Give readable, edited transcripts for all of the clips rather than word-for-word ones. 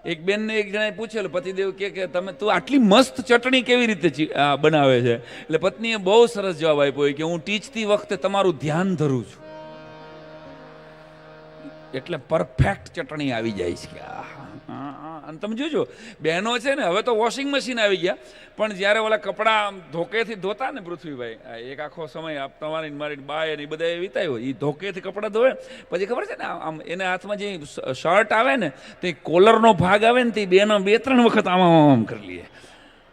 એક બેનને એક જણાએ પૂછેલું, પતિદેવ કે તમે તું આટલી મસ્ત ચટણી કેવી રીતે બનાવે છે? એટલે પત્નીએ બહુ સરસ જવાબ આપ્યો કે હું ટીચતી વખતે તમારું ધ્યાન ધરું છું એટલે પરફેક્ટ ચટણી આવી જાય છે. અને તમે જોજો બહેનો છે ને, હવે તો વોશિંગ મશીન આવી ગયા, પણ જ્યારે ઓલા કપડાં ધોકેથી ધોતા ને પૃથ્વીભાઈ, એક આખો સમય તમારી મારી બાય ને બધા વિતાયો, એ ધોકેથી કપડાં ધોવે, પછી ખબર છે ને આમ એના હાથમાં જે શર્ટ આવે ને તે કોલરનો ભાગ આવે ને તે બેનો 2-3 વખત આમ આમ કરી લઈએ,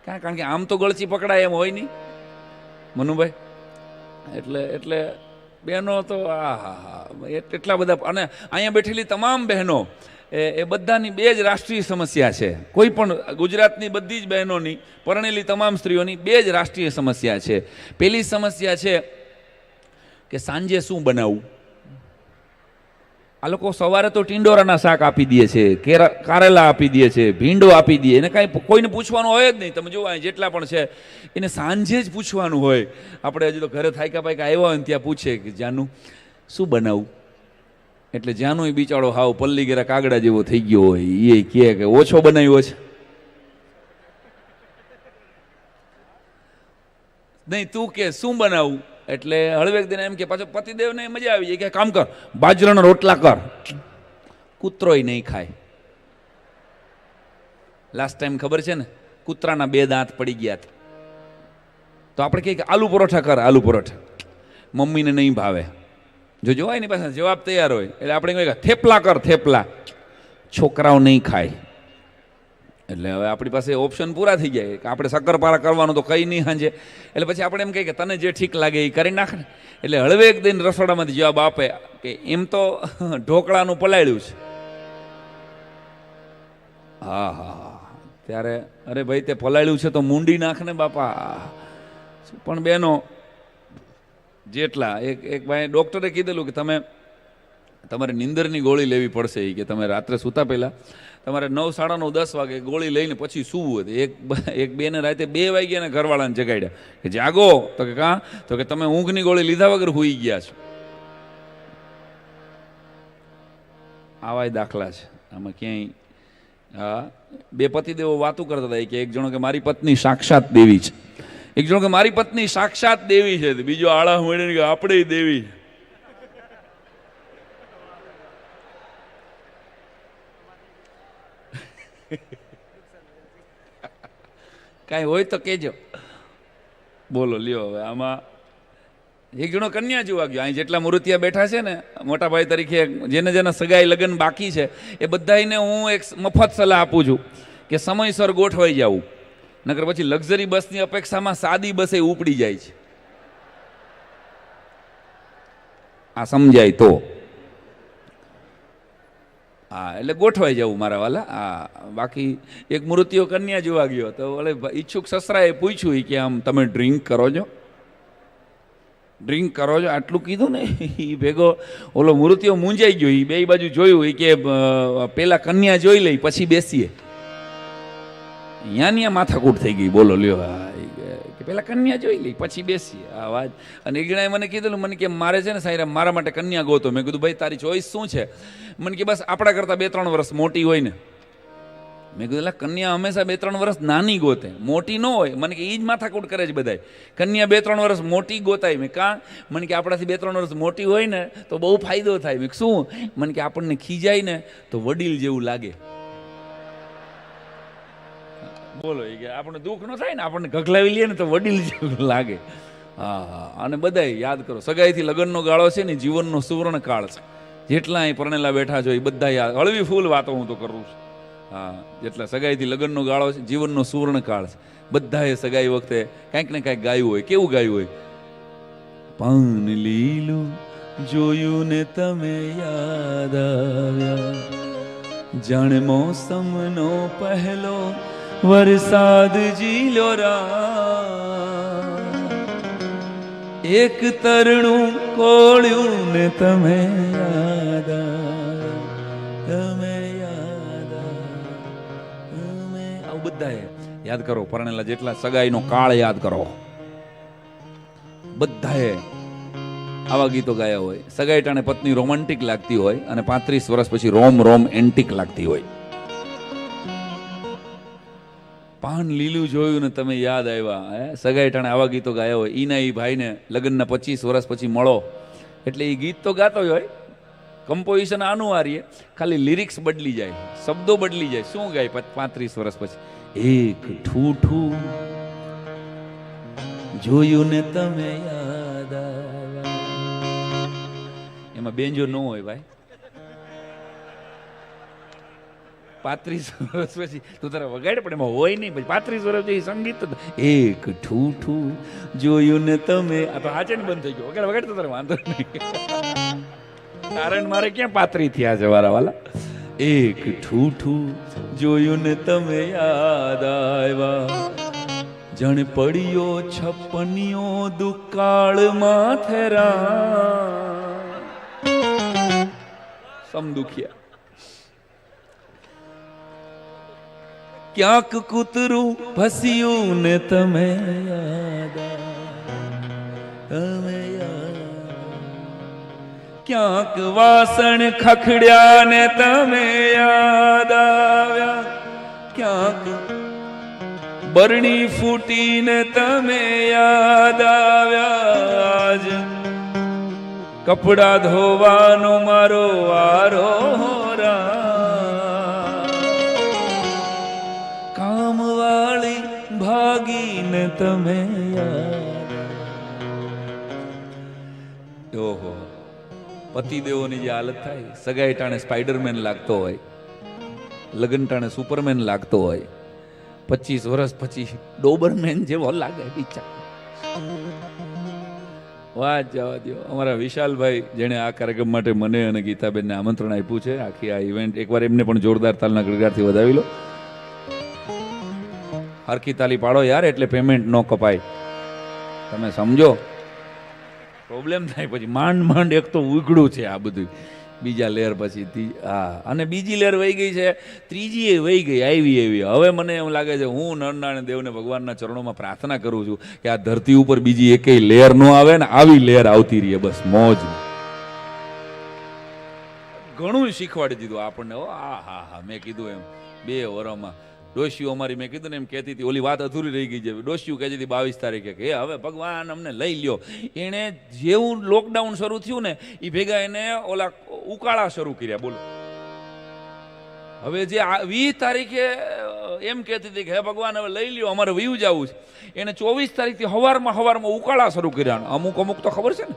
કારણ કે આમ તો ગળચી પકડાય એમ હોય નહીં મનુભાઈ. એટલે બહેનો તો એટલા બધા, અને અહીંયા બેઠેલી તમામ બહેનો એ બધાની 2 જ રાષ્ટ્રીય સમસ્યા છે. કોઈ પણ ગુજરાતની બધી જ બહેનોની, પરણેલી તમામ સ્ત્રીઓની 2 જ રાષ્ટ્રીય સમસ્યા છે. પહેલી સમસ્યા છે કે સાંજે શું બનાવવું. આ લોકો સવારે તો ટીંડોરાના શાક આપી દે છે, કારેલા આપી દે છે, ભીંડો આપી દે, એને કાંઈ કોઈને પૂછવાનું હોય જ નહીં. તમે જુઓ જેટલા પણ છે એને સાંજે જ પૂછવાનું હોય. આપણે હજી તો ઘરે થાયકા પાયકા આવ્યા હોય ને ત્યાં પૂછે કે જાનું શું બનાવું, એટલે જ્યાંનો એ બિચારો હાવ પલ્લી ગેરા કાગડા જેવો થઈ ગયો હોય એ કહે કે ઓછો બનાવ્યો છે. નહીં તું કે શું બનાવું, એટલે હળવેક દિન એમ કે પાછો પતિદેવને મજા આવી જાય કે કામ કર બાજરાના રોટલા કર, કૂતરોય નહીં ખાય. લાસ્ટ ટાઈમ ખબર છે ને કૂતરાના 2 દાંત પડી ગયા હતા, તો આપણે કહીએ કે આલુ પરોઠા કર, આલુ પરોઠા, મમ્મીને નહીં ભાવે. જો જોવાય ને પાછા જવાબ તૈયાર હોય એટલે આપણે કહીએ થેપલા કર, થેપલા, છોકરાઓ નહીં ખાય. એટલે હવે આપણી પાસે ઓપ્શન પૂરા થઈ જાય કે આપણે શક્કરપારા કરવાનું તો કંઈ નહીં સાંજે, એટલે પછી આપણે એમ કહીએ કે તને જે ઠીક લાગે એ કરી નાખ ને. એટલે હળવે એક દિન રસોડામાંથી જવાબ આપે કે એમ તો ઢોકળાનું પલાળ્યું છે. હા ત્યારે અરે ભાઈ તે પલાળ્યું છે તો મૂંડી નાખ ને બાપા. પણ બેનો જેટલા એક ભાઈ ડૉક્ટરે કીધેલું કે તમારે નીંદરની ગોળી લેવી પડશે, કે તમે રાત્રે સૂતા પહેલાં તમારે 9, 9:30, 10 વાગે ગોળી લઈને પછી સૂવું હતું. એક બેને રાતે 2 વાગ્યાને ઘરવાળાને જગાડ્યા કે જાગો, તો કે કાં, તો કે તમે ઊંઘની ગોળી લીધા વગર સૂઈ ગયા છો. આવા દાખલા છે આમાં ક્યાંય. 2 પતિદેવો વાતું કરતા હતા કે એક જણો કે મારી પત્ની સાક્ષાત દેવી છે, એક જણો કે મારી પત્ની સાક્ષાત દેવી છે, બીજો આળા મળીને કે આપણે દેવી. કાંઈ હોય તો કેજો. બોલો લ્યો હવે આમાં એક જણો કન્યા જોવા ગયો. અહીં જેટલા મૂર્તિયા બેઠા છે ને મોટા ભાઈ તરીકે, જેને સગાઈ લગ્ન બાકી છે એ બધાને હું એક મફત સલાહ આપું છું કે સમયસર ગોઠવાઈ જવું, નકર પછી લક્ઝરી બસની અપેક્ષામાં સાદી બસે ઉપડી જાય છે. આ સમજાય તો હા, એટલે ગોઠવાઈ જવું મારા વાલા. હા, બાકી એક મૂર્તિઓ કન્યા જોવા ગયો તો ઓલે ઈચ્છુક સસરાએ પૂછ્યું કે આમ તમે ડ્રિંક કરો છો, ડ્રિંક કરો છો, આટલું કીધું ને એ ભેગો ઓલો મૂર્તિઓ મૂંઝાઈ ગયો. એ 2 બાજુ જોયું કે પેલા કન્યા જોઈ લઈ પછી બેસીએ. અહીંયા માથાકૂટ થઈ ગઈ. બોલો લ્યો, કે પેલા કન્યા જોઈ લઈ પછી બેસીએ. આ વાત. અને એક જણાએ મને કીધેલું, મને કે મારે છે ને સાહેબ મારા માટે કન્યા ગોતો. મેં કીધું ભાઈ તારી ચોઈસ શું છે? મને કે બસ આપણા કરતાં 2-3 વર્ષ મોટી હોય ને. મેં કીધું એટલે કન્યા હંમેશા 2-3 વર્ષ નાની ગોતે, મોટી ન હોય. મને કે એ જ માથાકૂટ કરે છે બધાય, કન્યા 2-3 વર્ષ મોટી ગોતાય. મેં કાં? મને કે આપણાથી 2-3 વર્ષ મોટી હોય ને તો બહુ ફાયદો થાય. મેં શું? મને કે આપણને ખીજાય ને તો વડીલ જેવું લાગે. બોલો, એ કે આપણને દુઃખ ન થાય ને, આપણને ગગલાવી લઈએ ને તો વડીલ જેવું લાગે. હા, અને બધાય યાદ કરો, સગાઈથી લગ્નનો ગાળો છે ને જીવનનો સુવર્ણ કાળ છે. જેટલા અહીં પરણેલા બેઠા છો એ બધા યાદ, હળવી ફૂલ વાતો હું તો કરું છું. હા, જેટલા સગાઈથી લગ્નનો ગાળો છે, જીવનનો સુવર્ણ કાળ છે. બધાએ સગાઈ વખતે કાંઈક ને કાંઈક ગાયું હોય. કેવું ગાયું હોય? પાન લીલું જોયું ને તમે યાદ આવ્યા, જાણે મોસમનો પહેલો વરસાદ ઝીલો રા, એક તરણું કોળ્યું ને તમે યાદ આવ્યા, તમે યાદ આવ્યા. આવું બધાએ યાદ કરો. પરણેલા જેટલા સગાઈનો કાળ યાદ કરો. બધાએ આવા ગીતો ગાયા હોય. સગાઈ ટાણે પત્ની રોમેન્ટિક લાગતી હોય અને 35 વર્ષ પછી રોમ એન્ટિક લાગતી હોય. પાન લીલું જોયું ને તમે યાદ આવ્યા. હે સગાઈ ટાણે આવા ગીતો ગાયા હોય. ઈના ઈ ભાઈને લગ્નના 25 વર્ષ પછી મળો એટલે એ ગીત તો ગાતો જ હોય. કમ્પોઝિશન આનું આરીએ, ખાલી લિરિક્સ બદલી જાય, શબ્દો બદલી જાય. શું ગાય 35 વર્ષ પછી? એક ઠૂઠું જોયું ને તમે યાદ આવ્યા. એમાં બેન્જો ન હોય ભાઈ. 35 વર્ષ પછી તું તારા વગાડે પણ એમાં હોય નહીં. પછી 35 વર્ષ પછી સંગીત એક ઠૂઠું જોયું ને તમે. આ તો હાચે ને બંધ થઈ ગયો. વગાડ તો તારે વાંધો નહીં. કારણ મારે ક્યાં 35 થયા છે વારા વાલા. એક ઠૂઠું જોયું ને તમે યાદ આવ્યા. જણ પડ્યો છપ્પનિયો દુકાળ માથેરા. સમ દુખિયા. ક્યાંક કૂતરું ફસ્યું ને તમે યાદ તમે ક્યાંક વાસણ ખખડ્યા ને તમે યાદ આવ્યા. ક્યાંક બરણી ફૂટીને તમે યાદ આવ્યા. આજ કપડા ધોવાનો મારો વારો કામવાળી ભાગીને તમે યાદ. ઓહો, પતિદેવોની જે હાલત થાય. સગાઈ ટાણે સ્પાઈડરમેન લાગતો હોય, લગ્ન ટાણે સુપરમેન લાગતો હોય, 25 વર્ષ પછી ડોબરમેન જેવો લાગે બિચાર. વાત જવા દો. અમારા વિશાલભાઈ જેણે આ કાર્યક્રમ માટે મને અને ગીતાબેનને આમંત્રણ આપ્યું છે, આખી આ ઇવેન્ટ, એકવાર એમને પણ જોરદાર તાલના ગળગારથી વધાવી લો. હરખી તાલી પાડો યાર, એટલે પેમેન્ટ ન કપાય. તમે સમજો, પ્રોબ્લેમ થાય પછી. માંડ એક તો ઉગડું છે આ બધું. બીજા લેયર પછી હા, અને બીજી લેયર વહી ગઈ છે, ત્રીજી એ વહી ગઈ, આવી એવી. હવે મને એમ લાગે છે, હું નરનારાયણ દેવને ભગવાનના ચરણોમાં પ્રાર્થના કરું છું કે આ ધરતી ઉપર બીજી એકેય લેયર ન આવે ને આવી લેયર આવતી રહીએ. બસ મોજ. ઘણું શીખવાડી દીધું આપણને. હા હા હા, મેં કીધું એમ 2 વર્ષમાં ડોશીઓ અમારી, મેં કીધું ને એમ કહેતી હતી, ઓલી વાત અધૂરી રહી ગઈ છે. ડોશીઓ કહેતી હતી 22 તારીખે કે હવે ભગવાન અમને લઈ લ્યો. એણે જેવું લોકડાઉન શરૂ થયું ને એ ભેગા એને ઓલા ઉકાળા શરૂ કર્યા. બોલો, હવે જે 20 તારીખે એમ કહેતી હતી કે હે ભગવાન હવે લઈ લ્યો, અમારે વયું જવું છે. એને 24 તારીખથી હવારમાં ઉકાળા શરૂ કર્યા. અમુક તો ખબર છે ને,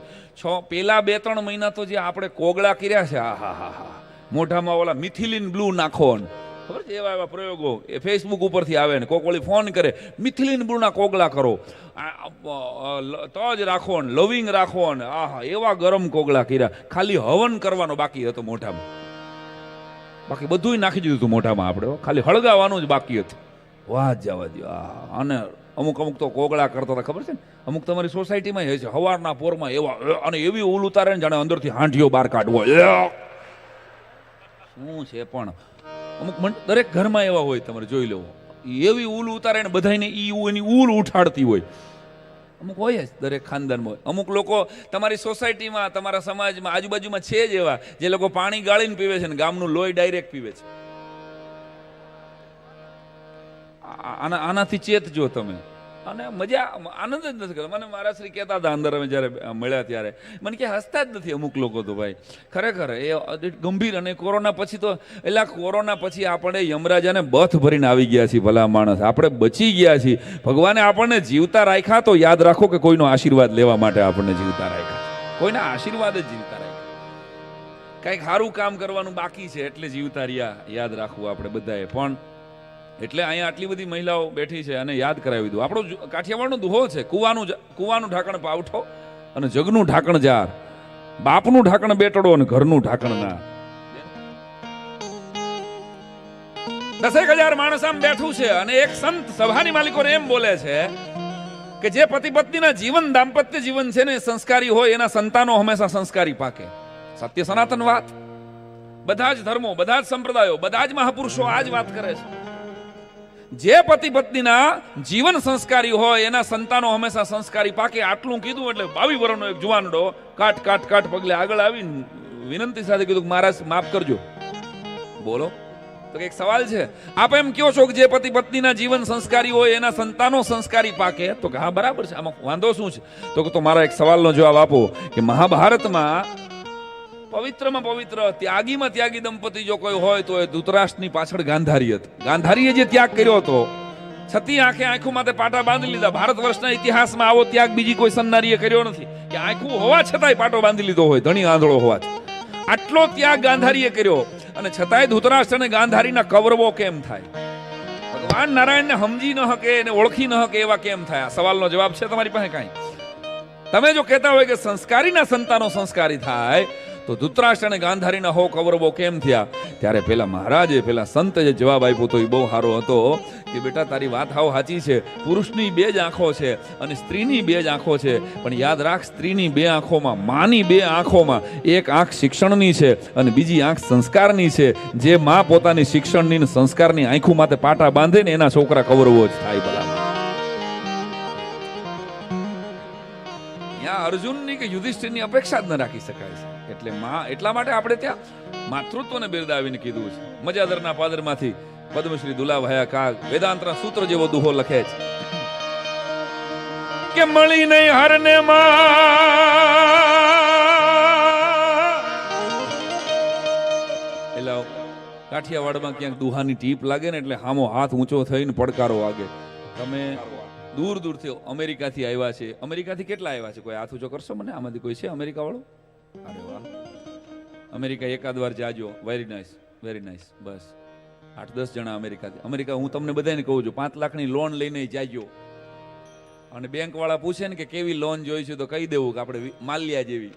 પેલા 2-3 મહિના તો જે આપણે કોગળા કર્યા છે, હા હા હા, મોઢામાં ઓલા મિથિલિન બ્લુ નાખો, ખબર છે એવા એવા પ્રયોગો એ ફેસબુક ઉપરથી આવે ને. કોક ઓલી ફોન કરે, મિથિલિન બ્લુના કોગળા કરો, તજ રાખો ને, લવિંગ રાખો ને. આહા, એવા ગરમ કોગળા કર્યા. ખાલી હવન કરવાનો બાકી હતો મોઢામાં, બાકી બધું નાખી દીધું હતું મોઢામાં આપણે, ખાલી હળગાવાનું જ બાકી હતું. વાત જવા દો. અને અમુક તો કોગળા કરતા હતા, ખબર છે ને. અમુક તમારી સોસાયટીમાં હોય છે, હવારના પોરમાં એવા, અને એવી ઊલ ઉતારે ને જાણે અંદરથી હાંઠીઓ બહાર કાઢવો. શું છે પણ અમુક દરેક ઘરમાં એવા હોય, તમારે જોઈ લેવો. એવી ઊલ ઉતારે ને બધાને એની ઊલ ઉઠાડતી હોય. અમુક હોય જ દરેક ખાનદાનમાં હોય. અમુક લોકો તમારી સોસાયટીમાં, તમારા સમાજમાં, આજુબાજુમાં છે જ એવા જે લોકો પાણી ગાળીને પીવે છે ને ગામનું લોહી ડાયરેક્ટ પીવે છે. આનાથી ચેતજો તમે. અને મજા, આનંદ જ નથી કરતો. મને મારા શ્રી કહેતા હતા અંદર અમે જ્યારે મળ્યા ત્યારે, મને કે હસતા જ નથી અમુક લોકો તો ભાઈ. ખરેખર એ ગંભીર. અને કોરોના પછી તો, એટલે કોરોના પછી આપણે યમરાજાને બથ ભરીને આવી ગયા છીએ. ભલા માણસ, આપણે બચી ગયા છીએ. ભગવાને આપણને જીવતા રાખ્યા તો યાદ રાખો કે કોઈનો આશીર્વાદ લેવા માટે આપણને જીવતા રાખ્યા. કોઈના આશીર્વાદ જ જીવતા રાખ્યા. કંઈક સારું કામ કરવાનું બાકી છે એટલે જીવતા રહ્યા. યાદ રાખવું આપણે બધાએ. પણ એટલે અહીંયા આટલી બધી મહિલાઓ બેઠી છે અને યાદ કરાવી દઉં. આપણો કાઠિયાવાડનો દુહો છે, કુવાનું ઢાંકણ પાવઠો અને જગનું ઢાંકણ જાર, બાપનું ઢાંકણ બેટડો અને ઘરનું ઢાંકણ ના. 10,000 માણસ આમ બેઠું છે અને એક સંત સભાની માલિકોને એમ બોલે છે કે જે પતિ પત્નીના જીવન, દાંપત્ય જીવન છે ને સંસ્કારી હોય, એના સંતાનો હંમેશા સંસ્કારી પાકે. સત્ય સનાતન વાત. બધા જ ધર્મો, બધા જ સંપ્રદાયો, બધા જ મહાપુરુષો આ જ વાત કરે છે. જે પતિ પત્નીના જીવન સંસ્કારી હોય એના સંતાનો હંમેશા સંસ્કારી પાકે. આટલું કીધું એટલે 22 વર્ષનો એક જુવાનડો કાટ પગલે આગળ આવી વિનંતી સાથે કીધું, મહારાજ માફ કરજો. બોલો. તો તો એક સવાલ છે, આપ એમ કહો છો કે જે પતિ પત્નીના જીવન સંસ્કારી હોય એના સંતાનો સંસ્કારી પાકે, તો કે હા બરાબર છે, આમાં વાંધો શું છે? તો મારા એક સવાલનો જવાબ આપો કે મહાભારતમાં પવિત્રમાં પવિત્ર ત્યાગીમાં ત્યાગી દંપતી જો કોઈ હોય તો એ ધૃતરાષ્ટ્રની પાછળ ગાંધારી હતી. ગાંધારીએ જે ત્યાગ કર્યો હતો, છતી આંખો માથે પાટા બાંધી લીધા. ભારત વર્ષના ઇતિહાસમાં આવો ત્યાગ બીજી કોઈ સન્નારીએ કર્યો નથી કે આંખું હોવા છતાંય પાટો બાંધી લીધો હોય, ધણી આંધળો હોવા છતાં. આટલો ત્યાગ ગાંધારીએ કર્યો અને છતાંય ધૃતરાષ્ટ્ર અને ગાંધારીના કૌરવો કેમ થાય? ભગવાન નારાયણને સમજી ન શકે અને ઓળખી ન શકે એવા કેમ થાય? આ સવાલનો જવાબ છે તમારી પાસે કાંઈ? તમે જો કહેતા હોય કે સંસ્કારીના સંતાનો સંસ્કારી થાય તો ધૃતરાષ્ટ્ર અને ગાંધારીના હો કૌરવો કેમ થયા? ત્યારે પેલા મહારાજે, પેલા સંતે જે જવાબ આપ્યો તો એ બહુ સારો હતો કે બેટા તારી વાત હાવ સાચી છે, પુરુષની બે જ આંખો છે અને સ્ત્રીની બે જ આંખો છે, પણ યાદ રાખ સ્ત્રીની બે આંખોમાં, માની બે આંખોમાં એક આંખ શિક્ષણની છે અને બીજી આંખ સંસ્કારની છે. જે માં પોતાની શિક્ષણની ને સંસ્કારની આંખું માથે પાટા બાંધે ને એના છોકરા કૌરવો જ થાય. ભલા અર્જુનની કે યુધિષ્ઠિરની અપેક્ષા જ ન રાખી શકાય છે. એટલે એટલા માટે આપણે ત્યાં માતૃત્વને બિરદાવીને કીધું છે. મજાદરના પાદરમાંથી પદ્મશ્રી દુલાભાયા કાગ વેદાંતના સૂત્ર જેવો દુહો લખે છે કે મળી નહીં હરને એટલે કાઠિયાવાડમાં ક્યાંક દુહાની ટીપ લાગે ને એટલે હામો હાથ ઊંચો થઈને પડકારો વાગે. તમે દૂર દૂરથી અમેરિકાથી આવ્યા છે. અમેરિકાથી કેટલા આવ્યા છે? કોઈ હાથ ઊંચો કરશો મને? આમાંથી કોઈ છે અમેરિકા વાળો? અરે વાહ, અમેરિકા એકાદ વાર જાજો. Very nice, very nice. બસ 8-10 જણા અમેરિકાથી. અમેરિકા હું તમને બધાને કહું છું, 5 લાખની લોન લઈને જાજો અને બેંક વાળા પૂછે ને કે કેવી લોન જોઈ છે તો કહી દેવું કે આપણે માલ્યા જેવી.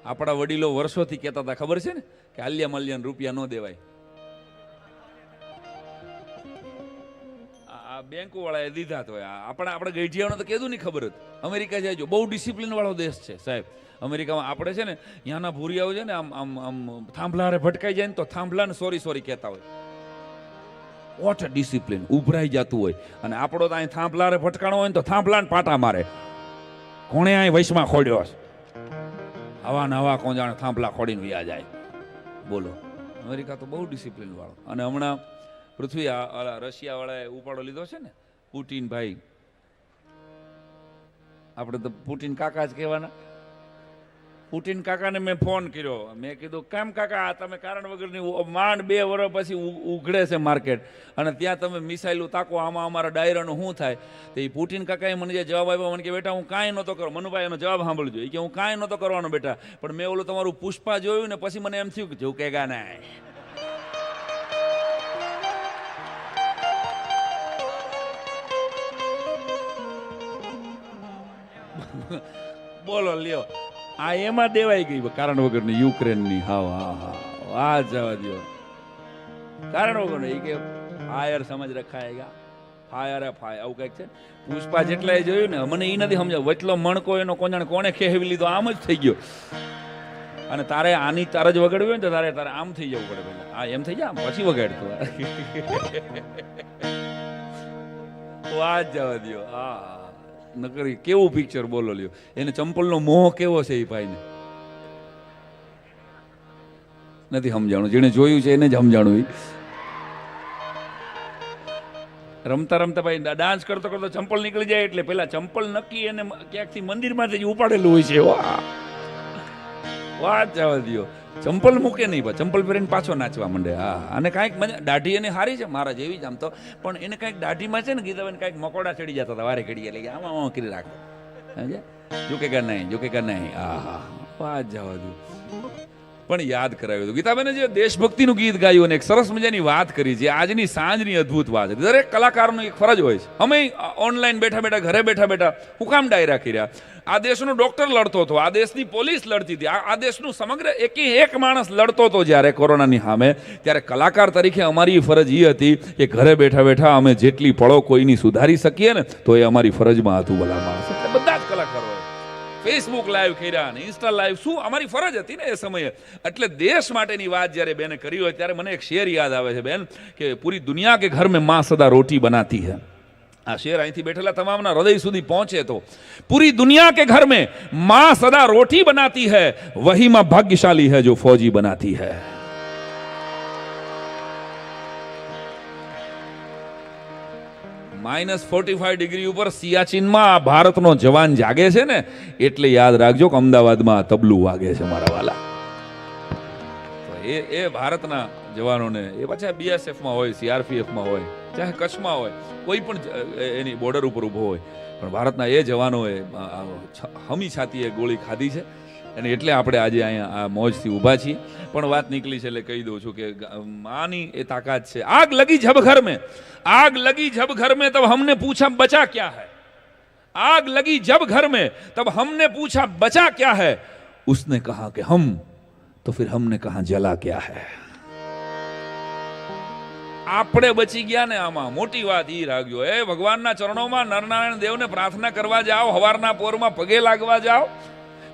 આપણા વડીલો વર્ષોથી કહેતા હતા, ખબર છે ને, કે આલિયા માલ્યાને રૂપિયા ન દેવાય. બેંકો વાળાએ દીધા તો આપણે ગઈઢિયાનો તો કીધું નહીં ખબર હતી. અમેરિકા જાય, બહુ ડિસિપ્લિન વાળો દેશ છે સાહેબ. અમેરિકામાં આપણે છે ને, ત્યાંના ભૂરિયાઓ છે ને આમ આમ આમ થાંભલારે ભટકાઈ જાય ને તો થાંભલાને સોરી કહેતા હોય. વોટ અ ડિસિપ્લિન, ઉભરાઈ જતું હોય. અને આપણો તો અહીં થાંભલારે ભટકાણો હોય ને તો થાંભલાને પાટા મારે. કોણે અહીં વૈશમાં ખોડ્યો છે? હવા નવા કોણ જાણે થાંભલા ખોડીને વ્યા જાય. બોલો, અમેરિકા તો બહુ ડિસિપ્લિન વાળો. અને હમણાં પૃથ્વી રશિયા વાળાએ ઉપાડો લીધો છે ને, પુટિન ભાઈ. આપણે તો પુટિન કાકા જ કહેવાના. પુટિન કાકાને મેં ફોન કર્યો. મેં કીધું કેમ કાકા, તમે કારણ વગરની માંડ 2 વર્ષ પછી ઉઘડે છે માર્કેટ અને ત્યાં તમે મિસાઇલું તાકો, આમાં અમારા ડાયરાનું શું થાય? તો એ પુટિન કાકાએ મને જે જવાબ આપ્યો, મને કે બેટા હું કાંઈ નહોતો કરો. મનુભાઈ એનો જવાબ સાંભળજો. એ કે હું કાંઈ નહોતો કરવાનો બેટા, પણ મેં ઓલું તમારું પુષ્પા જોયું ને પછી મને એમ થયું કે ઝુકેગા નહીં. બોલો લ્યો, આ એમાં દેવાઈ ગઈ કારણ વગરની યુક્રેનની. હા જવા દો, કારણ વગર એ કે ફાયર સમજ રખાયેગા, ફાયર આવું કઈક છે. પુષ્પા જેટલા જોયું ને, મને એ નથી સમજાવ વચલો મણકો એનો કોણે ખેવી લીધો, આમ જ થઈ ગયો. અને તારે આની તારે જ વગાડવી હોય ને તો તારે આમ થઈ જવું પડે પહેલા. હા એમ થઈ જાય, પછી વગાડતો. વાત જવા દો. હા નકરી કેવું પિક્ચર, બોલો લ્યો. એને ચંપલનો મોહ કેવો છે એ ભાઈને નથી સમજાણું. જેને જોયું છે એને જ સમજાણું. રમતા રમતા ભાઈ ડાન્સ કરતો કરતો ચંપલ નીકળી જાય એટલે પેલા ચંપલ નક્કી એને ક્યાંકથી મંદિરમાંથી જ ઉપાડેલું હોય છે. વાત જવા દો, ચંપલ મૂકે નહીં, ચંપલ પહેરીને પાછો નાચવા માંડે. હા, અને કાંઈક દાઢી એની હારી છે મારા જેવી જ આમ તો, પણ એને કાંઈક દાઢીમાં છે ને ગીતાબેન કાંઈક મકોડા ચડી જતા હતા વારે ઘડીએ, એટલે આમાં કરી રાખો. ઝુકેગા નહીં. હા વાત જવા દો. પણ યાદ કરાવ્યું હતું ગીતાબેને જે દેશભક્તિનું ગીત ગાયું અને એક સરસ મજાની વાત કરી છે. આજની સાંજની અદ્ભુત વાત. દરેક કલાકારનો એક ફરજ હોય છે. અમે ઓનલાઈન બેઠા ઘરે બેઠા હું કામ ડાયરા કર્યા. આ દેશનો ડોક્ટર લડતો હતો, આ દેશની પોલીસ લડતી હતી, આ દેશનું સમગ્ર એક માણસ લડતો હતો જ્યારે કોરોનાની સામે. ત્યારે કલાકાર તરીકે અમારી ફરજ એ હતી કે ઘરે બેઠા અમે જેટલી પળો કોઈની સુધારી શકીએ ને તો એ અમારી ફરજમાં હતું. ભલા માણસ બધા જ કલાકારો ફેસબુક લાઈવ કર્યા ને ઇન્સ્ટા લાઈવ, શું અમારી ફરજ હતી ને એ સમયે. એટલે દેશ માટેની વાત જ્યારે બેને કરી હોય ત્યારે મને એક શેર યાદ આવે છે બેન, કે પૂરી દુનિયા કે ઘર મેં માં સદા રોટી બનાતી હૈ. આ શેર અહીંથી બેઠેલા તમામના હૃદય સુધી પહોંચે તો, પૂરી દુનિયા કે ઘર મેં માં સદા રોટી બનાતી है, वही मां भाग्यशाली है जो फौजी बनाती है. -45 ડિગ્રી ઉપર સિયાચીનમાં ભારતનો જવાન જાગે છે ને, એટલે યાદ રાખજો કે અમદાવાદમાં તબલું વાગે છે મારા વાલા. એ ભારતના જવાનોને, એ પાછા BSFમાં હોય, CRPFમાં હોય, ચાહે કચ્છમાં હોય, કોઈ પણ એની બોર્ડર ઉપર ઊભો હોય, પણ ભારતના એ જવાનોએ હમી છાતીએ ગોળી ખાધી છે. અને એટલે આપણે આજે અહીંયા આ મોજથી ઊભા છીએ. પણ વાત નીકળી છે એટલે કહી દઉં છું કે માની એ તાકાત છે. આગ લગી જબ ઘર મેં, આગ લગી જબ ઘર મેં તબ हमने पूछा बचा क्या है, आग लगी जब घर में तब हमने पूछा बचा क्या है, उसने कहा कि हम, तो फिर हमने कहा जला क्या है. આપણે બચી ગયા ને, આમાં મોટી વાત ઈ રાખજો. એ ભગવાનના ચરણોમાં નરનારાયણ દેવને પ્રાર્થના કરવા જાઓ, હવારના પોરમાં પગે લાગવા જાઓ,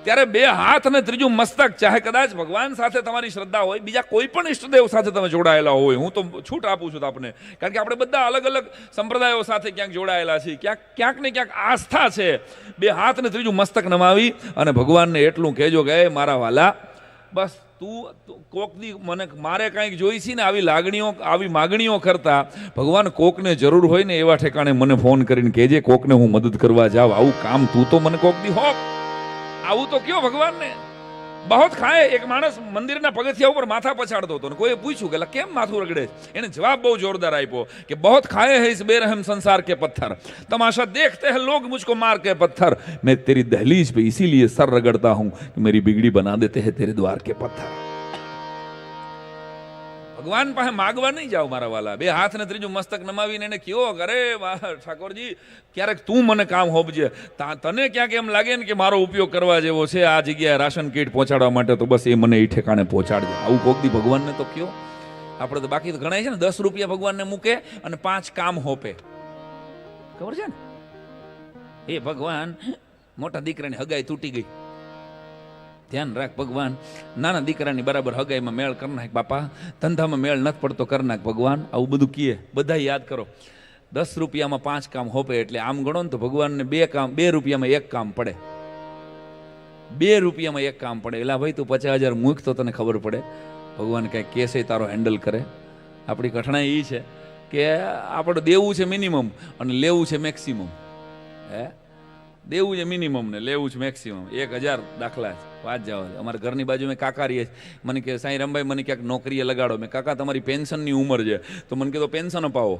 ત્યારે બે હાથ અને ત્રીજું મસ્તક, ચાહે કદાચ ભગવાન સાથે તમારી શ્રદ્ધા હોય, બીજા કોઈ પણ ઈષ્ટદેવ સાથે તમે જોડાયેલા હોય, હું તો છૂટ આપું છું આપને, કારણ કે આપણે બધા અલગ અલગ સંપ્રદાયો સાથે ક્યાંક જોડાયેલા છીએ, ક્યાંક ને ક્યાંક આસ્થા છે. બે હાથ ને ત્રીજું મસ્તક નમાવી અને ભગવાનને એટલું કહેજો કે મારા વાલા, બસ તું કોકની મને મારે કાંઈક જોઈ છે ને, આવી લાગણીઓ, આવી માગણીઓ કરતા ભગવાન કોકને જરૂર હોય ને એવા ઠેકાણે મને ફોન કરીને કહેજે, કોકને હું મદદ કરવા જાઉં, આવું કામ તું તો મને કોક દી હોપ, આવું તો કયો ભગવાનને. બહોત ખાય. એક માણસ મંદિરના પગથિયા ઉપર માથા પછાડતો હતો ને કોઈએ પૂછ્યું કે કેમ માથું રગડે, એને જવાબ બહુ જોરદાર આપ્યો કે બહોત ખાए है इस बेरहम संसार के पत्थर, तमाशा देखते हैं लोग मुझको मार के पत्थर, मैं तेरी दहलीज पे इसीलिए सर रगड़ता हूं कि मेरी बिगड़ी बना देते हैं तेरे द्वार के पत्थर. ભગવાન પાસે માગવા નહીં જાઓ મારા વાલા. બે હાથ ને ત્રીજું મસ્તક નમાવીને એને કયો, અરે ઠાકોરજી ક્યારેક તું મને કામ હોપજે, તને ક્યાંક એમ લાગે ને કે મારો ઉપયોગ કરવા જેવો છે આ જગ્યાએ રાશન કીટ પહોંચાડવા માટે, તો બસ એ મને એ ઠેકાણે પહોંચાડજે. આવું કોકદી ભગવાનને તો કયો. આપણે તો બાકી તો ગણાય છે ને, 10 રૂપિયા ભગવાનને મૂકે અને 5 કામ હોપે, ખબર છે ને. એ ભગવાન, મોટા દીકરાની હગાઈ તૂટી ગઈ, ધ્યાન રાખ ભગવાન, નાના દીકરાની બરાબર હગાઈમાં મેળ કરી નાખ બાપા, ધંધામાં મેળ નથી પડતો કરી નાખ ભગવાન, આવું બધું કીએ. બધા યાદ કરો, 10 રૂપિયામાં 5 કામ હોપે, એટલે આમ ગણો ને તો ભગવાનને 2 રૂપિયામાં 1 કામ પડે, 2 રૂપિયામાં 1 કામ પડે. એલા ભાઈ તું 50,000 મૂક તો તને ખબર પડે, ભગવાન કઈ કેસે તારો હેન્ડલ કરે. આપણી કઠણાઈ એ છે કે આપણે દેવું છે મિનિમમ અને લેવું છે મેક્સિમમ. દેવું છે મિનિમમ ને લેવું છે મેક્સિમમ. 1,000 દાખલા છે, વાત જવા દે. અમારા ઘરની બાજુ મેં કાકા રહીએ, મને કે સાંઈ રમભાઈ મને ક્યાંક નોકરીએ લગાડો. મેં કાકા તમારી પેન્શનની ઉંમર છે, તો મને કીધું પેન્શન અપાવો.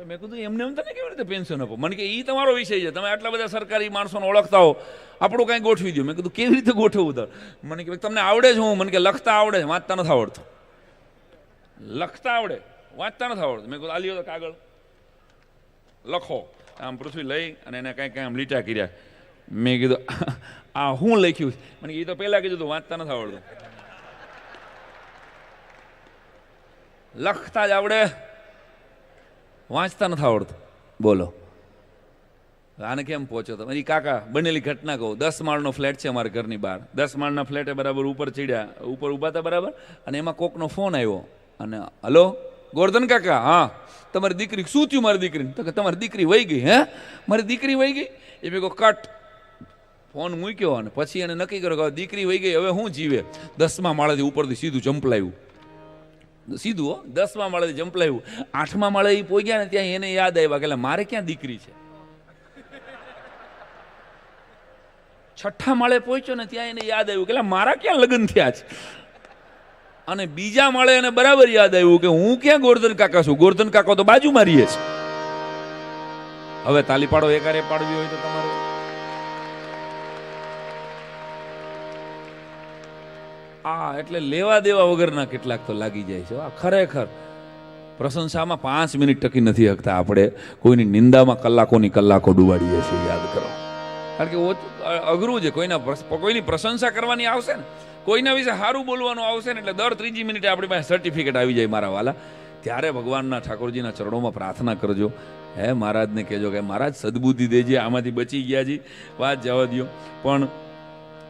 મેં કીધું એમને એમ તને કેવી રીતે પેન્શન આપો? મને કે એ તમારો વિષય છે, તમે આટલા બધા સરકારી માણસોને ઓળખતા હો, આપણું કાંઈ ગોઠવી દો. મેં કીધું કેવી રીતે ગોઠવવું? તો મને કે તમને આવડે છે? હું મને કે લખતા આવડે છે, વાંચતા નથી આવડતું. લખતા આવડે, વાંચતા નથી આવડતું. મેં કીધું આ લ્યો તો કાગળ લખો. આમ પૃથ્વી લઈ અને એને કાંઈ કાંઈ આમ લીટા કર્યા. મેં કીધું આ હું લખ્યું? મને એ તો પહેલાં કીધું તું વાંચતા નથી આવડતું. લખતા જ આવડે, વાંચતા નથી આવડતું. બોલો આને કેમ પહોંચ્યો? તો મારી કાકા બનેલી ઘટના કહું. 10 માળનો ફ્લેટ છે અમારા ઘરની બહાર. 10 માળના ફ્લેટે બરાબર ઉપર ચડ્યા, ઉપર ઊભા હતા બરાબર, અને એમાં કોકનો ફોન આવ્યો. અને હલો ગોરધન કાકા, હા તમારી દીકરી શું થયું? મારી દીકરીને તો કે તમારી દીકરી વહી ગઈ. હે મારી દીકરી વહી ગઈ? એ મેં કહો કટ, ફોન મૂક્યો અને પછી એને નક્કી કર્યો કે દીકરી વહી ગઈ, હવે હું જીવે. 10મા માળેથી ઉપરથી સીધું જંપલાવ્યું, સીધું 10મા માળેથી જંપલાવ્યું. 8મા માળે એ પહોંચ્યા ને ત્યાં એને યાદ આવ્યા કે મારે ક્યાં દીકરી છે. 6ઠા માળે પહોંચ્યો ને ત્યાં એને યાદ આવ્યું કે મારા ક્યાં લગ્ન થયા છે. અને બીજા માળે એને બરાબર યાદ આવ્યું કે હું ક્યાં ગોરધન કાકા છું. ગોરધન કાકા તો બાજુમાં રહીએ છે. હવે તાલી પાડો, એકારે પાડવી હોય તો તમારે. એટલે લેવા દેવા વગરના કેટલાક તો લાગી જાય છે. ખરેખર પ્રશંસામાં 5 મિનિટ ટકી નથી શકતા આપણે. કોઈની નિંદામાં કલાકોની કલાકો ડુબાડીએ છીએ, યાદ કરો. કારણ કે અઘરું છે. કોઈની પ્રશંસા કરવાની આવશે ને, કોઈના વિશે સારું બોલવાનું આવશે ને, એટલે દર 3જી મિનિટે આપણી પાસે સર્ટિફિકેટ આવી જાય મારા વાલા. ત્યારે ભગવાનના ઠાકોરજીના ચરણોમાં પ્રાર્થના કરજો. હે મહારાજને કહેજો કે મહારાજ સદબુદ્ધિ દેજે, આમાંથી બચી ગયા જી, વાત જવા દો. પણ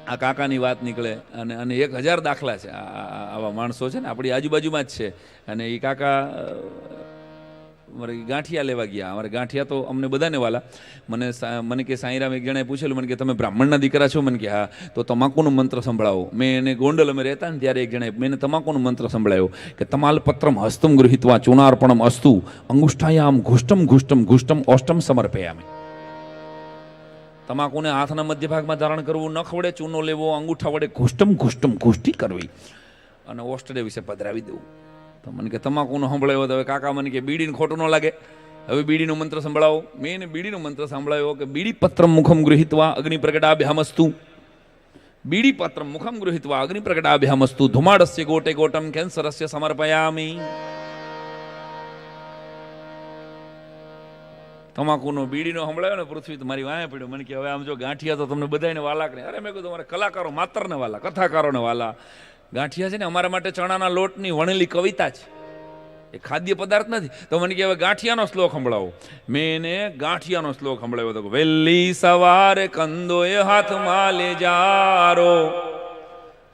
આ કાકાની વાત નીકળે અને 1000 દાખલા છે. આવા માણસો છે ને આપણી આજુબાજુમાં જ છે. અને એ કાકા મારે ગાંઠિયા લેવા ગયા. અમારે ગાંઠિયા તો અમને બધાને વાલા. મને કે સાંઈરામ એક જણાએ પૂછેલું મને કે તમે બ્રાહ્મણના દીકરા છો? મને કે હા. તો તમાકુનો મંત્ર સંભળાવો. મેં એને ગોંડલ અમે રહેતા ને ત્યારે એક જણાએ મેં તમાકુનો મંત્ર સંભળાયો કે તમાલપત્રમ હસ્તમ ગૃહીત્વા ચૂનાર્પણમ અસ્તુ અંગુષ્ઠાયામ ઘુષ્ટમ ઘુષ્ટમ ઘુષ્ટમ ઓષ્ટમ સમર્પયામિ. તમાકુને હાથના મધ્ય ભાગમાં ધારણ કરવું, નખ વડે ચૂનો લેવો, અંગૂઠા વડે ઘુષ્ટમ ઘુષ્ટમ ઘુષ્ટી કરવી અને ઓષ્ટદેવ વિશે પધરાવી દેવું. તો મને કે તમાકુનો સંભળાયો. તો હવે કાકા મને કે બીડીને ખોટું ન લાગે, હવે બીડીનો મંત્ર સંભળાવો. મેં એને બીડીનો મંત્ર સાંભળાયો કે બીડી પત્રમ મુખમ ગૃહીત્વા અગ્નિ પ્રગટાભ્યામસ્તુ. બીડી પત્રમ મુખમ ગૃહીત્વા અગ્નિ પ્રગટાભ્યામસ્તુ ધુમાડસ્ય ગોટે ગોટમ કેન્સરસ્ય સમર્પયામિ. તમાકુનો બીડીનો સંભળાયો ને પૃથ્વી તો મારી વાંહે પડ્યો. મને કે હવે આમ જો ગાંઠિયા તો તમને બધાને વાલા કરે. અરે મેં કીધું તમારે કલાકારો માત્રને વાલા, કથાકારોને વાલા. ગાંઠિયા છે ને અમારા માટે ચણાના લોટની વણેલી કવિતા છે, એ ખાદ્ય પદાર્થ નથી. તો મને કે હવે ગાંઠિયાનો શ્લોક સંભળાવો. મેં એને ગાંઠિયાનો શ્લોક સંભળાવ્યો હતો. વહેલી સવારે કંદોએ હાથમાં લે જારો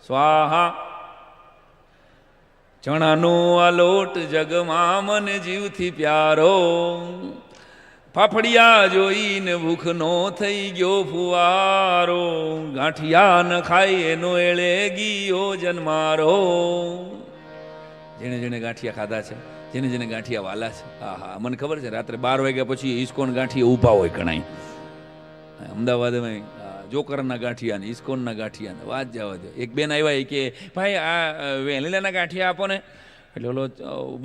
સ્વાહા ચણાનો આ લોટ જગમાં મને જીવથી પ્યારો. ફાફડિયા જોઈને ભૂખ નો થઈ ગયો ફુવારો. ગાંઠિયા ન ખાય એનો એળે ગયો જન્મારો. જેને જેને ગાંઠિયા ખાધા છે, જેને જેને ગાંઠિયા વાલા છે, હા હા મને ખબર છે રાત્રે 12 વાગ્યા પછી ઇસ્કોન ગાંઠિયા ઊભા હોય ઘણાય. અમદાવાદમાં જોકરના ગાંઠિયા ને ઇસ્કોનના ગાંઠિયા ને વાત જવા દો. એક બેન આવ્યા કે ભાઈ આ વેનીલાના ગાંઠિયા આપો ને. એટલે ઓલો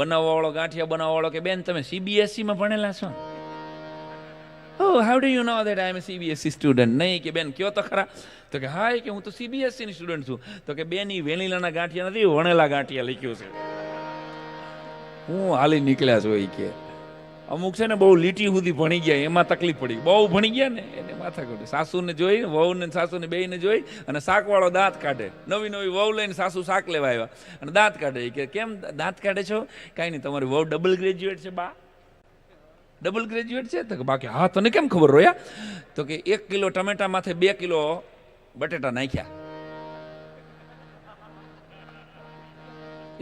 બનાવવાવાળો ગાંઠિયા બનાવવાવાળો કે બેન તમે CBSEમાં ભણેલા છો? Oh, how do you know that I am a CBSE student? નહીં કે બેન કયો તો ખરા. તો કે હા કે હું તો CBSE ની સ્ટુડન્ટ છું. તો કે બેન ઈ વેનીલાના ગાંઠિયા નથી, વણેલા ગાંઠિયા લખ્યું છે. હું હાલી નીકળ્યા છું એ કે અમુક છે ને બહુ લીટી સુધી ભણી ગયા, એમાં તકલીફ પડી. બહુ ભણી ગયા ને એને માથા કઢી. સાસુને જોઈ, વહુને સાસુને બેયને જોઈ અને શાકવાળો દાંત કાઢે. નવી નવી વહુ લઈને સાસુ શાક લેવા આવ્યા અને દાંત કાઢે. કે કેમ દાંત કાઢે છો? કાંઈ નહીં, તમારી વહુ ડબલ ગ્રેજ્યુએટ છે. બા ડબલ ગ્રેજ્યુએટ છે? તો કે બાકી હા તને કેમ ખબર રોયા? તો કે 1 કિલો ટમેટા માથે 2 કિલો બટેટા નાખ્યા.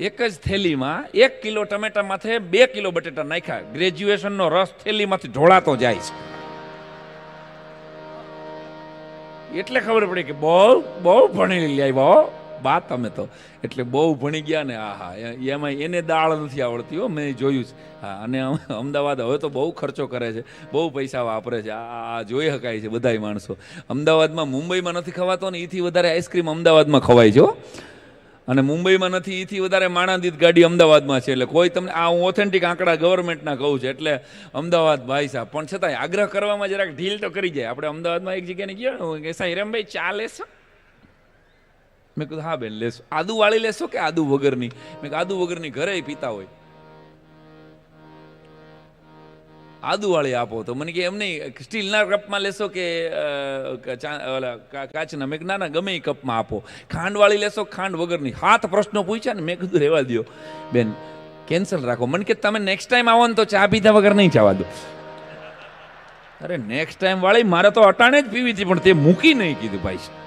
એક જ થેલીમાં 1 કિલો ટમેટા માથે 2 કિલો બટેટા નાખ્યા. ગ્રેજ્યુએશનનો રસ થેલીમાંથી ઢોળાતો જાય છે. એટલે ખબર પડી કે બહુ બહુ ભણી લાવ્યા બા તમે તો. એટલે બહુ ભણી ગયા ને. હા હા એમાં એને દાળ નથી આવડતી હો, મેં જોયું છે. હા અને અમદાવાદ હવે તો બહુ ખર્ચો કરે છે, બહુ પૈસા વાપરે છે. આ જોઈ શકાય છે બધાય માણસો. અમદાવાદમાં મુંબઈમાં નથી ખવાતો ને એથી વધારે આઈસ્ક્રીમ અમદાવાદમાં ખવાય છે. અને મુંબઈમાં નથી એથી વધારે માણાદીત ગાડી અમદાવાદમાં છે. એટલે કોઈ તમને આ હું ઓથેન્ટિક આંકડા ગવર્મેન્ટના કહું છું. એટલે અમદાવાદ ભાઈ સાહેબ. પણ છતાંય આગ્રહ કરવામાં જરાક ઢીલ તો કરી જાય. આપણે અમદાવાદમાં એક જગ્યાએ ગયા કે સાંઈરામભાઈ ચા લેશો? મેં કીધું હા બેન લેશો. આદુ વાળી લેશો કે આદુ વગરની? મેં કીધું આદુ વગરની ઘરે પીતા હોય, આદુ વાળી આપો. તો મને કે એમ નહીં સ્ટીલના કપમાં લેશો કે કાચના? મેં ના ના ગમે એ કપમાં આપો. ખાંડ વાળી લેશો ખાંડ વગરની? 7 પ્રશ્નો પૂછ્યા ને. મેં કીધું રહેવા દો બેન, કેન્સલ રાખો. મને કે તમે નેક્સ્ટ ટાઈમ આવો ને તો ચા પીધા વગર નહીં જવા દો. અરે નેક્સ્ટ ટાઈમ વાળી મારે તો અટાણે જ પીવી હતી, પણ તે મૂકી નહીં કીધું ભાઈ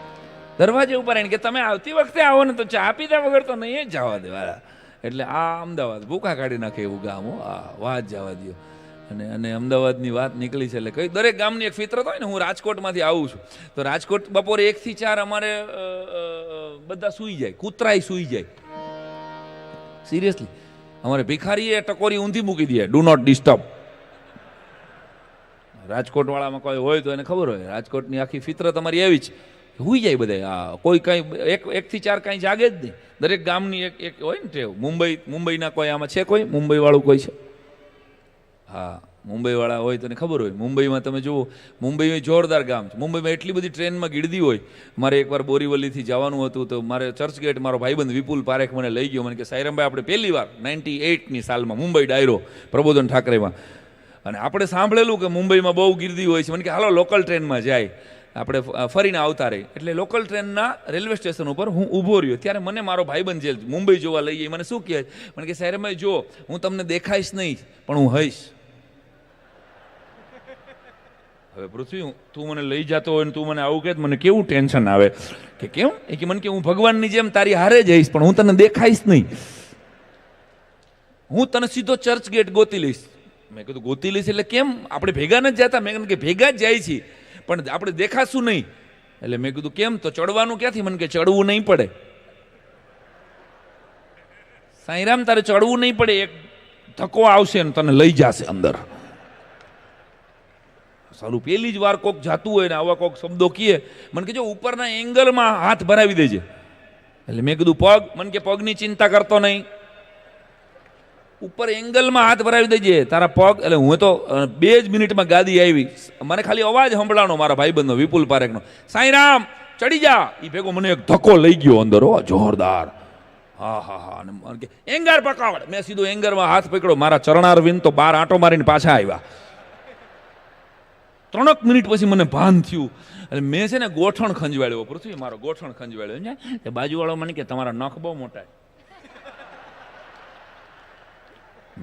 દરવાજે ઉપર આવીને કે તમે આવતી વખતે આવો ને તો ચા પીધા વગર તો નહીં જ જવા દેવા. એટલે આ અમદાવાદ ભૂખા કાઢી નાખે એવું ગામ હો. આ વાત જવા દો. અને અમદાવાદની વાત નીકળી છે એટલે કઈ દરેક ગામની એક ફિતરત હોય ને. હું રાજકોટમાંથી આવું છું તો રાજકોટ બપોરે 1 થી 4 અમારે બધા સૂઈ જાય, કૂતરાય સૂઈ જાય. સિરિયસલી અમારે ભિખારીએ ટકોરી ઊંધી મૂકી દે, ડુ નોટ ડિસ્ટર્બ. રાજકોટ વાળામાં કોઈ હોય તો એને ખબર હોય. રાજકોટની આખી ફિતરત અમારી એવી છે, હુઈ જાય બધા. હા કોઈ કઈ 1 થી 4 કઈ જાગે જ નહીં. દરેક ગામની એક હોય ને ટેવ. મુંબઈના કોઈ આમાં છે? કોઈ મુંબઈ વાળું કોઈ છે? હા મુંબઈવાળા હોય તો ખબર હોય. મુંબઈમાં તમે જુઓ, મુંબઈ જોરદાર ગામ છે. મુંબઈમાં એટલી બધી ટ્રેનમાં ગીર્દી હોય. મારે એકવાર બોરીવલીથી જવાનું હતું તો મારે ચર્ચગેટ મારો ભાઈબંધ વિપુલ પારેખ મને લઈ ગયો. મને કે સાઈરામભાઈ આપણે પહેલી વાર 98ની સાલમાં મુંબઈ ડાયરો પ્રબોધન ઠાકરેમાં, અને આપણે સાંભળેલું કે મુંબઈમાં બહુ ગીર્દી હોય છે. મને કે હાલો લોકલ ટ્રેનમાં જાય, આપણે ફરીને આવતા રહી. એટલે લોકલ ટ્રેનના રેલવે સ્ટેશન ઉપર હું ઊભો રહ્યો. ત્યારે મને મારો ભાઈબંધ જે મુંબઈ જોવા લઈ ગઈ મને શું કહે? મને કે સાઈરામભાઈ જો હું તમને દેખાઈશ નહીં પણ હું હઈશ. હવે પૃથ્વી તું મને લઈ જતો હોય ને તું મને આવું કહે મને કેવું ટેન્શન આવે કે કેમ? એ કે મને કે હું ભગવાનની જેમ તારી હારે જઈશ પણ હું તને દેખાઈશ નહીં. હું તને સીધો ચર્ચ ગેટ ગોતી લઈશ. મેં કીધું ગોતી લઈશ એટલે કેમ, આપણે ભેગા નથી જતા? મેં કીધું કે ભેગા જ જાય છીએ પણ આપણે દેખાશું નહીં. એટલે મેં કીધું કેમ? તો ચડવાનું ક્યાંથી? મને કે ચડવું નહીં પડે. સાંઈરામ તારે ચડવું નહીં પડે, એક ધક્કો આવશે ને તને લઈ જશે અંદર. સારું, પેલી જ વાર કોક જાતું હોય ને આવા કોક શબ્દો કીએ, મને કે જો ઉપરના એંગલમાં હાથ ભરાવી દેજે. એટલે મેં કીધું પગ? મને કે પગની ચિંતા કરતો નહીં, ઉપર એંગલમાં હાથ ભરાવી દેજે તારા પગ. એટલે હું તો 2 જ મિનિટમાં ગાદી આવી. મને ખાલી અવાજ સંભળાણો મારા ભાઈબંધનો વિપુલ પારેખનો, સાંઈરામ ચડી જા. એ ભેગો મને એક ધક્કો લઈ ગયો અંદર, હો જોરદાર. હા હા હા. અને મને કે એંગર પકડ. મેં સીધો એંગરમાં હાથ પકડ્યો. મારા ચરણારવિંદ તો 12 આંટો મારીને પાછા આવ્યા. 3 મિનિટ પછી મને ભાન થયું. એટલે મેં છે ને ગોઠણ ખંજવાળ્યો, પૃથ્વી મારો ગોઠણ ખંજવાળ્યો. એ બાજુવાળો મને કે તમારા નખ બહુ મોટા.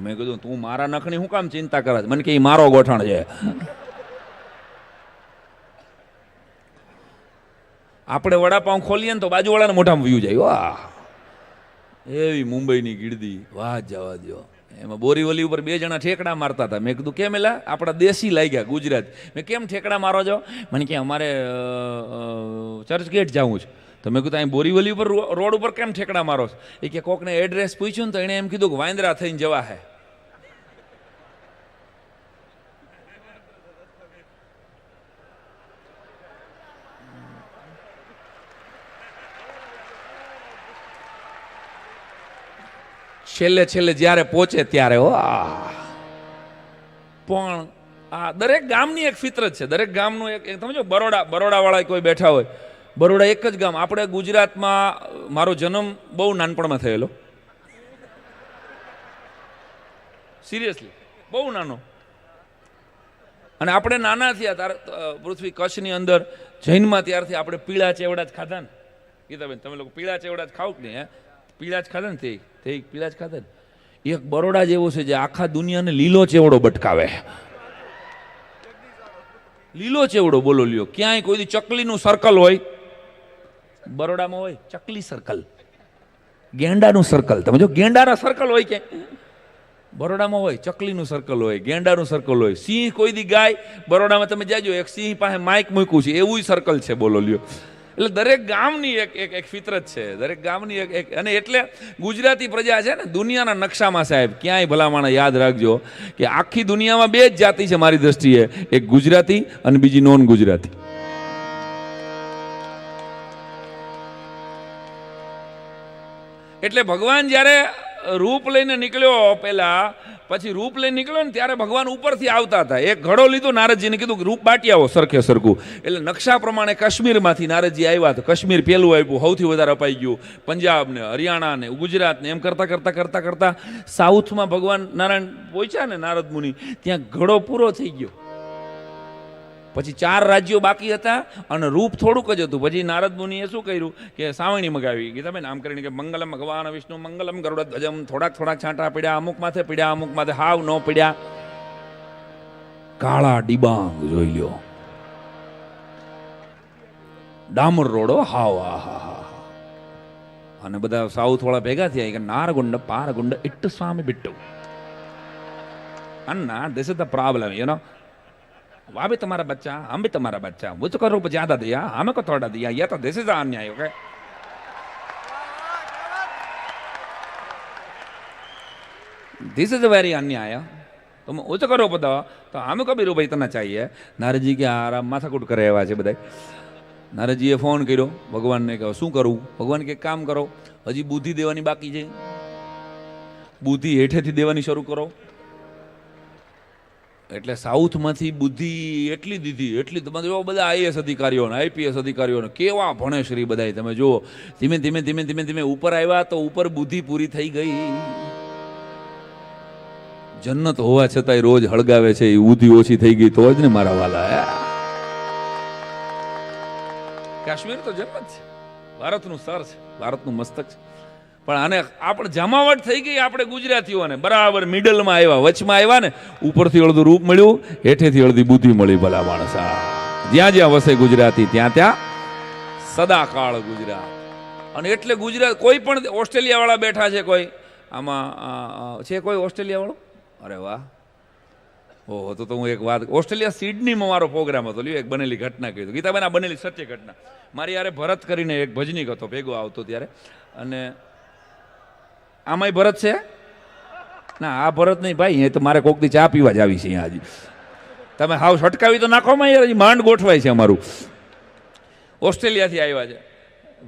મેં કીધું તું મારા નખની શું કામ ચિંતા કરે? મને કે મારો ગોઠણ છે. આપણે વડાપાઉં ખોલીએ ને તો બાજુવાળાને મોઢામાં વ્યૂ જાય. વાહ, એવી મુંબઈની ગીરદી, વાહ જવા દો. એમાં બોરીવલી ઉપર 2 જણા ઠેકડા મારતા હતા. મેં કીધું કેમ? એલા આપણા દેશી લાગ્યા ગુજરાત. મેં કેમ ઠેકડા મારો છો? મને કે અમારે ચર્ચગેટ જવું છે. તો મેં કીધું અહીં બોરીવલી ઉપર રોડ ઉપર કેમ ઠેકડા મારો છો? એ કે કોકને એડ્રેસ પૂછ્યું ને તો એણે એમ કીધું કે વાંદરા થઈને જવા હે. છેલ્લે છેલ્લે જ્યારે પહોંચે ત્યારે પણ આ દરેક ગામની એક ફિતરત છે. દરેક ગામનું એક સમજો, બરોડાવાળા કોઈ બેઠા હોય, બરોડા એક જ ગામ. આપણે ગુજરાતમાં, મારો જન્મ બહુ નાનપણમાં થયેલો, સિરિયસલી બહુ નાનો. અને આપણે નાના થયા ત્યારે પૃથ્વી કચ્છની અંદર જૈનમાં, ત્યારથી આપણે પીળા ચેવડા જ ખાધા ને. ગીતાબેન તમે લોકો પીળા ચેવડા જ ખાવ કે નહીં? પીળા જ ખાધા ને તે પીળા જ ખાધા ને. એક બરોડા જેવો છે જે આખા દુનિયાને લીલો ચેવડો બટકાવે. લીલો ચેવડો, બોલો લ્યો. ક્યાંય કોઈ ચકલીનું સર્કલ હોય, બરોડામાં હોય ચકલી સર્કલ, ગેંડાનું સર્કલ. તમે જો ગેંડાના સર્કલ હોય ક્યાંય, બરોડામાં હોય ચકલીનું સર્કલ હોય, ગેંડાનું સર્કલ હોય. સિંહ કોઈ દી ગાય, બરોડામાં તમે જાજો એક સિંહ પાસે માઇક મૂક્યું છે, એવું સર્કલ છે, બોલો લ્યો. એટલે દરેક ગામની એક ફિતરત છે, દરેક ગામની એક. અને એટલે ગુજરાતી પ્રજા છે ને દુનિયાના નકશામાં, સાહેબ ક્યાંય ભલામણ યાદ રાખજો કે આખી દુનિયામાં 2 જ જાતિ છે મારી દ્રષ્ટિએ, એક ગુજરાતી અને બીજી નોન ગુજરાતી. એટલે ભગવાન જ્યારે રૂપ લઈને નીકળ્યો, પેલા પછી રૂપ લઈને નીકળ્યો ને ત્યારે ભગવાન ઉપરથી આવતા હતા. એક ઘડો લીધો, નારદજીને કીધું કે રૂપ બાટી આવો સરખે સરખું. એટલે નકશા પ્રમાણે કાશ્મીરમાંથી નારદજી આવ્યા. તો કાશ્મીર પહેલું આપ્યું, સૌથી વધારે અપાઈ ગયું. પંજાબ ને, હરિયાણા ને, ગુજરાત ને, એમ કરતા સાઉથમાં ભગવાન નારાયણ પહોંચ્યા ને, નારદ મુનિ, ત્યાં ઘડો પૂરો થઈ ગયો. પછી 4 રાજ્યો બાકી હતા અને રૂપ થોડુંક જ હતું. પછી નારદ મુનિએ શું કર્યું કે સાવણી મગાવી. ગીતાબેન આમ કરીને કે મંગલમ ભગવાન વિષ્ણુ મંગલમ ગરુડધ્વજમ. થોડાક છાંટા પીડ્યા, અમુક માથે પીડ્યા, અમુક માથે હાવ ન પીડ્યા. કાળા ડિબાંગ જોઈ લ્યો, ડામર રોડો હાવ. અને બધા સાઉથ વાળા ભેગા થયા કે નારગુંડ પારગુંડ ઇટ્ટ સ્વામી બિટ્ટુ. अन्ना this is the problem, you know. वह भी तुम्हारा बच्चा, हम भी तुम्हारा बच्चा, मुझको रूप ज्यादा दिया, हमें को थोड़ा दिया, ये तो दिस इज अन्याय. ओके, दिस इज वेरी अन्याय. तुम उच्च करो पता तो हमें को भी रूप इतना चाहिए. नारद जी के आराम माथाकूट करे एवा छे बधाय. नारदजीए फोन कर्यो भगवान ने, कहो शू करूँ? भगवान के काम करो, हजी बुद्धि देवानी बाकी है, बुद्धि हेठेथी देवानी शरू करो. એટલે સાઉથમાંથી બુદ્ધિ એટલી દીધી, એટલી. તમે જો બધા આઈએસ અધિકારીઓ ને આઈપીએસ અધિકારીઓને કેવા ભણે શ્રી બધાય. તમે જુઓ ધીમે ધીમે ધીમે ધીમે ધીમે ઉપર આવ્યા તો ઉપર બુદ્ધિ પૂરી થઈ ગઈ. જન્નત હોવા છતાંય રોજ હળગાવે છે, એ બુદ્ધિ ઓછી થઈ ગઈ તો જ ને મારા વાલા. કાશ્મીર તો જન્નત છે, ભારતનું સર છે, ભારતનું મસ્તક છે. પણ આને આપણે જમાવટ થઈ ગઈ. આપણે ગુજરાતીઓને બરાબર મિડલમાં આવ્યા, વચમાં આવ્યા ને. ઉપરથી અડધું રૂપ મળ્યું, હેઠેથી અડધી બુદ્ધિ મળી. ભલા માણસા, જ્યાં જ્યાં વસે ગુજરાતી ત્યાં ત્યાં સદાકાળ ગુજરાત. અને એટલે ગુજરાત, કોઈ પણ ઓસ્ટ્રેલિયા વાળા બેઠા છે, કોઈ આમાં છે કોઈ ઓસ્ટ્રેલિયા વાળો? અરે વાહ, ઓહો, તો હું એક વાત, ઓસ્ટ્રેલિયા સિડનીમાં મારો પ્રોગ્રામ હતો, લ્યો એક બનેલી ઘટના કહી દઉં. ગીતાબેન, આ બનેલી સત્ય ઘટના. મારી યારે ભરત કરીને એક ભજનીક હતો, ભેગો આવતો ત્યારે. અને આમાંય ભરત છે? ના, આ ભરત નહીં ભાઈ, એ તો મારે કોકની ચા પીવા જ આવી છે અહીંયા. હજી તમે હાવ છટકાવી તો નાખોમાં યાર, હજી માંડ ગોઠવાય છે અમારું. ઓસ્ટ્રેલિયાથી આવ્યા છે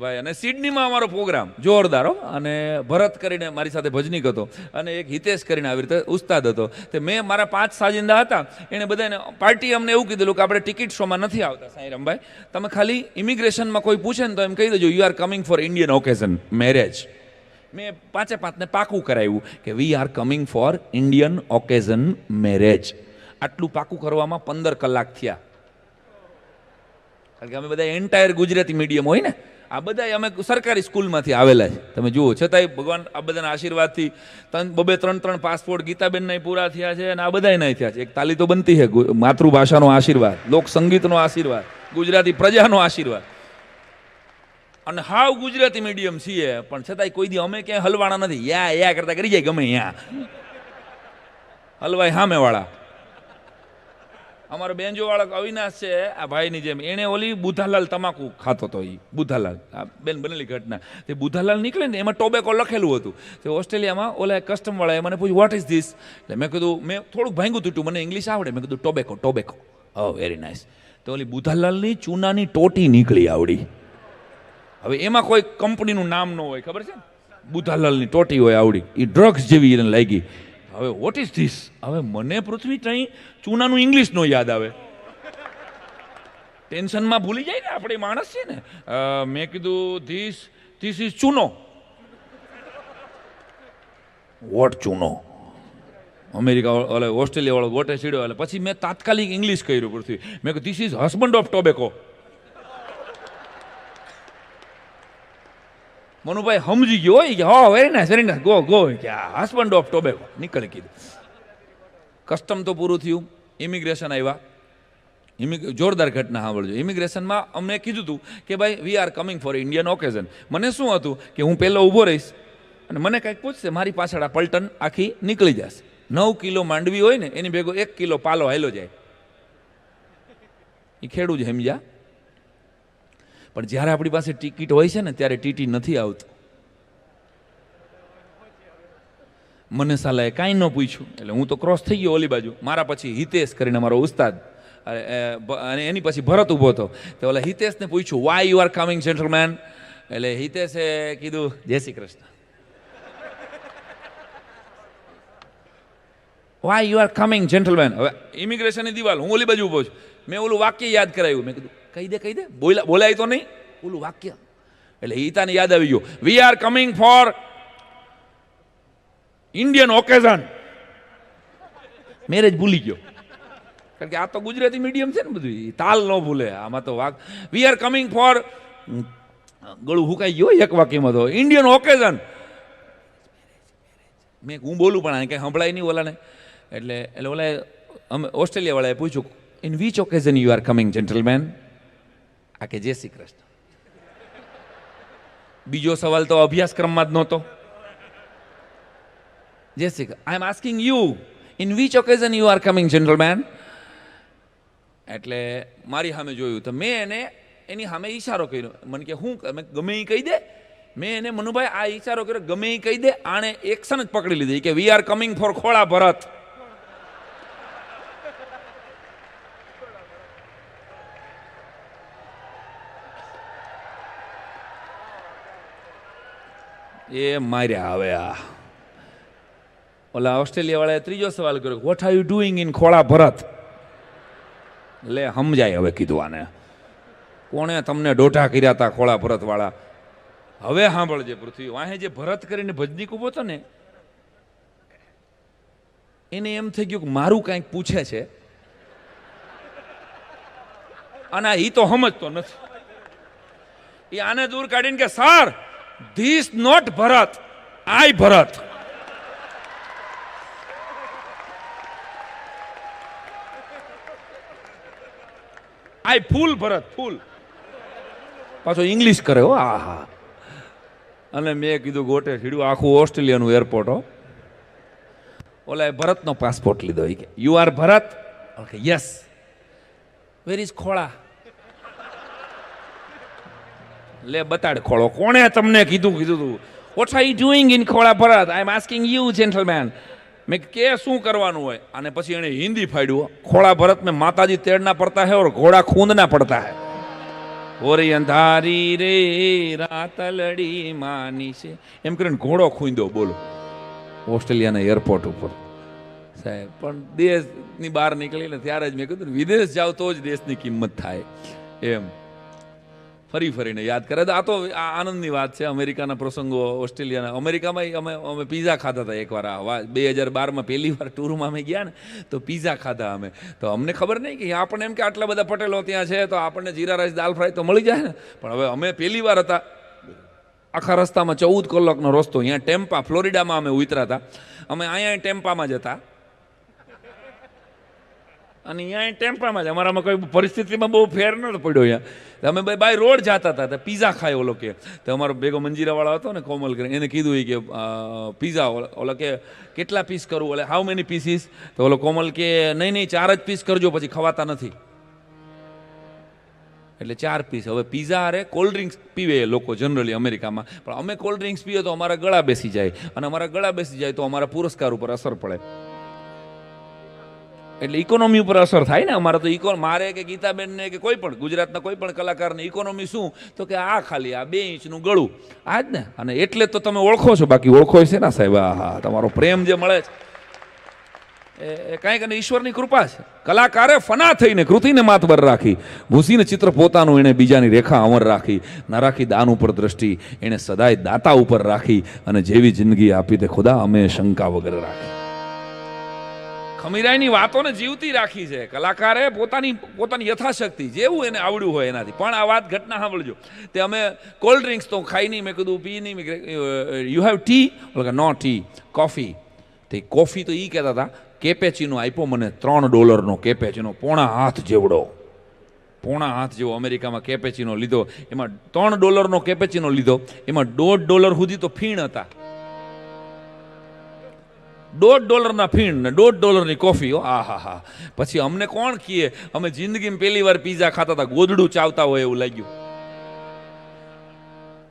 ભાઈ, અને સિડનીમાં અમારો પ્રોગ્રામ જોરદાર. અને ભરત કરીને મારી સાથે ભજનીક હતો, અને એક હિતેશ કરીને આવી રીતે ઉસ્તાદ હતો. તે મેં મારા 5 સાજિંદા હતા, એણે બધાને પાર્ટી અમને એવું કીધેલું કે આપણે ટિકિટ શોમાં નથી આવતા સાંઈરામભાઈ, તમે ખાલી ઇમિગ્રેશનમાં કોઈ પૂછે ને તો એમ કહી દેજો you are coming four Indian occasion marriage. મેં 5-5ને પાકું કરાવ્યું કે we are coming four Indian occasion marriage. આટલું પાકું કરવામાં 15 કલાક થયા, કારણ કે અમે બધા એન્ટાયર ગુજરાતી મીડિયમ હોય ને, આ બધા અમે સરકારી સ્કૂલમાંથી આવેલા છે. તમે જુઓ, છતાંય ભગવાન આ બધાના આશીર્વાદથી 2-3 પાસપોર્ટ ગીતાબેનના પૂરા થયા છે, અને આ બધાય નહીં થયા છે. એક તાલી તો બનતી છે, માતૃભાષાનો આશીર્વાદ, લોક સંગીતનો આશીર્વાદ, ગુજરાતી પ્રજાનો આશીર્વાદ. અને હાવ ગુજરાતી મીડિયમ છીએ, પણ છતાંય કોઈ દી અમે ક્યાંય હલવાના નથી. યા કરતા કરી જાય ગમે યા હલવાય સામેવાળા. અમારો બેન્જો વાળો અવિનાશ છે, આ ભાઈની જેમ, એને ઓલી બુધાલાલ તમાકુ ખાતો હતો. એ બુધાલાલ, આ બેન બનેલી ઘટના. તે બુધાલાલ નીકળે ને એમાં ટોબેકો લખેલું હતું. તે ઓસ્ટ્રેલિયામાં ઓલા કસ્ટમ વાળાએ મને પૂછ્યું વોટ ઇઝ ધીસ. એટલે મેં કીધું, મેં થોડુંક ભાંગ્યું તૂટ્યું, મને ઇંગ્લિશ આવડે. મેં કીધું ટોબેકો. ઓ વેરી નાઇસ. તો ઓલી બુધાલાલની ચૂનાની ટોટી નીકળી આવડી. હવે એમાં કોઈ કંપનીનું નામ ન હોય, ખબર છે ને, બુધાલાલની ટોટી હોય આવડી. એ ડ્રગ્સ જેવી એને લાગી. હવે વોટ ઇઝ ધીસ. હવે મને પૃથ્વી ત્યાં ચૂનાનું ઇંગ્લિશ નો યાદ આવે, ટેન્શનમાં ભૂલી જાય ને, આપણે માણસ છે ને. મેં કીધું ધીસ ઇઝ ચૂનો. વોટ ચૂનો? અમેરિકા ઓલે ઓસ્ટ્રેલિયા વાળો ગોટે સીડ્યો. એટલે પછી મેં તાત્કાલિક ઇંગ્લિશ કર્યું પૃથ્વી. મેં કીધું this is husband of tobacco. Manubhai સમજી ગયો હોય કે હો વેરી નાઇસ ગો કે હસબન્ડ ઓફ ટોબેકો નીકળી કીધું. કસ્ટમ તો પૂરું થયું, ઇમિગ્રેશન આવ્યા. જોરદાર ઘટના સાંભળજો. ઇમિગ્રેશનમાં અમને કીધું હતું કે ભાઈ વી are coming four Indian occasion. મને શું હતું કે હું પહેલો ઊભો રહીશ અને મને કંઈક પૂછશે, મારી પાછળ આ પલટન આખી નીકળી જશે. 9 કિલો માંડવી હોય ને એની ભેગો 1 કિલો પાલો હાલ્યો જાય. એ ખેડૂત જ સમજ્યા. પણ જ્યારે આપણી પાસે ટિકિટ હોય છે ને ત્યારે ટીટી નથી આવતું. મને સાલાએ કાંઈ ન પૂછ્યું, એટલે હું તો ક્રોસ થઈ ગયો ઓલી બાજુ. મારા પછી હિતેશ કરીને મારો ઉસ્તાદ, અને એની પછી ભરત ઊભો હતો. તો ઓલા હિતેશને પૂછ્યું why you are coming gentleman. એટલે હિતેશે કીધું જય Shri Krishna. Why you are coming gentleman. હવે ઇમિગ્રેશનની દિવાલ, હું ઓલી બાજુ ઊભો છું. મેં ઓલું વાક્ય યાદ કરાવ્યું. મેં કીધું કહી દે. બોલાય તો નહીં ઓલું વાક્ય. એટલે હિતાને યાદ આવી ગયું, વી are coming four Indian occasion marriage. ભૂલી ગયો, કારણ કે આ તો ગુજરાતી મીડિયમ છે ને, બધું તાલ ન ભૂલે આમાં તો. વી આર કમિંગ ફોર, ગળું હુકાઈ ગયો એક વાક્યમાં તો, ઇન્ડિયન ઓકેઝન. મેં હું બોલું પણ કંઈ સંભળાય નહીં ઓલાને. એટલે ઓલા અમે ઓસ્ટ્રેલિયા વાળાએ પૂછ્યું in which occasion you are coming gentleman. આ કે જય શ્રી કૃષ્ણ. બીજો સવાલ તો અભ્યાસક્રમમાં જ નહોતો. જય Shri Krishna. I am asking you in which occasion you are coming gentleman. એટલે મારી સામે જોયું તો મેં એને એની સામે ઈશારો કર્યો. મને કે હું ગમે એ કહી દે. મેં એને મનુભાઈ આ ઈશારો કર્યો, ગમે એ કહી દે. આણે એક્શન જ પકડી લીધી કે વી આર કમિંગ ફોર ખોળા ભરત. એ માર્યા. હવે આ ઓલા ઓસ્ટ્રેલિયા વાળાએ ત્રીજો સવાલ કર્યો, what are you doing in ખોળા ભરત. લે સમજાય હવે કીધું આને, કોણે તમને ડોઢા કર્યા હતા ખોળા ભરત વાળા. હવે સાંભળજે પૃથ્વી, વાહે જે ભરત કરીને ભજનીક ઉભો હતો ને, એને એમ થઈ ગયું કે મારું કાંઈક પૂછે છે, અને એ તો સમજતો નથી. એ આને દૂર કાઢીને કે સર ધીસ નોટ ભરત, આઈ ભરત. આઈ ફૂલ ભરત, ફૂલ. પાછો ઇંગ્લિશ કરે હો. આહા. અને મેં કીધું ગોટે સીડ્યું આખું ઓસ્ટ્રેલિયાનું એરપોર્ટ હો. ઓલા ભરતનો પાસપોર્ટ લીધો. એ કે યુ આર ભરત? Okay yes. વેર ઇઝ ખોળા? લે બતાડ ખોળો. કોણે તમને કીધું તું? What are you doing in ખોળા ભરત? I am asking you gentleman. મેં કે શું કરવાનું હોય? અને પછી એને હિન્દી ફાડ્યું. ખોળા ભરત મેં માતાજી તેડના પડતા હે ઓર ઘોડા ખૂંદના પડતા હે. ઓરી અંધારી રે રાત લડી માની છે એમ કરીને ઘોડો ખૂંદ્યો. બોલો, ઓસ્ટ્રેલિયાના એરપોર્ટ ઉપર સાહેબ. પણ દેશની બહાર નીકળીને ત્યારે જ મેં કીધું વિદેશ જાવ તો જ દેશની કિંમત થાય એમ. ફરી ફરીને યાદ કરે. આ તો આનંદની વાત છે. અમેરિકાના પ્રસંગો, ઓસ્ટ્રેલિયાના. અમેરિકામાં અમે પીઝા ખાતા હતા એકવાર. 2012માં પહેલી વાર ટૂરમાં અમે ગયા ને તો પીઝા ખાધા અમે. તો અમને ખબર નહીં કે આપણને એમ કે આટલા બધા પટેલો ત્યાં છે તો આપણને જીરા રાઈસ દાલ ફ્રાય તો મળી જાય ને. પણ હવે અમે પહેલી વાર હતા. આખા રસ્તામાં 14 કલાકનો રસ્તો. અહીંયા ટેમ્પા, ફ્લોરિડામાં અમે ઉતર્યા હતા. અમે અહીંયા ટેમ્પામાં જ હતા અને અહીંયા ટેમ્પામાં જ. અમારામાં કોઈ પરિસ્થિતિમાં બહુ ફેર નતો પડ્યો. અહીંયા અમે બાય રોડ જતા હતા. પીઝા ખાય ઓલો કે. તો અમારો ભેગો મંજીરાવાળો હતો ને કોમલ કરીને, એને કીધું કે પીઝા ઓલો કે કેટલા પીસ કરું? ઓલે હાઉ મેની પીસીસ? તો ઓલો કોમલ કે નહીં 4 જ પીસ કરજો, પછી ખવાતા નથી. એટલે 4 પીસ. હવે પીઝા અરે કોલ્ડ ડ્રિંક્સ પીવે લોકો જનરલી અમેરિકામાં, પણ અમે કોલ્ડ ડ્રિંક્સ પીએ તો અમારા ગળા બેસી જાય, અને અમારા ગળા બેસી જાય તો અમારા પુરસ્કાર ઉપર અસર પડે. એટલે ઇકોનોમી ઉપર અસર થાય ને અમારે તો. મારે કે ગીતાબેનને કે કોઈ પણ ગુજરાતના કોઈ પણ કલાકારને ઇકોનોમી શું? તો કે આ ખાલી આ 2 ઇંચનું ગળું આ જ ને. અને એટલે તો તમે ઓળખો છો, બાકી ઓળખો છે ને સાહેબ. હા, તમારો પ્રેમ જે મળે છે એ કાંઈક અને ઈશ્વરની કૃપા છે. કલાકારે ફના થઈને કૃતિને માતબર રાખી, ભૂસીને ચિત્ર પોતાનું એણે બીજાની રેખા અમર રાખી. ના રાખી દાન ઉપર દ્રષ્ટિ, એણે સદાય દાતા ઉપર રાખી. અને જેવી જિંદગી આપી તે ખુદા અમે શંકા વગર રાખી. ખમીરાઈની વાતોને જીવતી રાખી છે કલાકારે પોતાની યથાશક્તિ, જેવું એને આવડ્યું હોય એનાથી. પણ આ વાત ઘટના સાંભળજો. તે અમે કોલ્ડ ડ્રિંક્સ તો ખાઈ નહીં, મેં કીધું પી નહીં. You have tea? No tea, coffee. તે કોફી તો એ કહેતા હતા. કેપેચીનો આપ્યો મને $3 કેપેચીનો, પોણા હાથ જેવો અમેરિકામાં કેપેચીનો લીધો. એમાં $3 કેપેચીનો લીધો, એમાં $1.5 સુધી તો ફીણ હતા. $1.5 ફીણ ને $1.5 કોફી. આ હા. પછી અમને કોણ કીએ? અમે જિંદગીમાં પહેલી વાર પીઝા ખાતા હતા, ગોદડું ચાવતા હોય એવું લાગ્યું.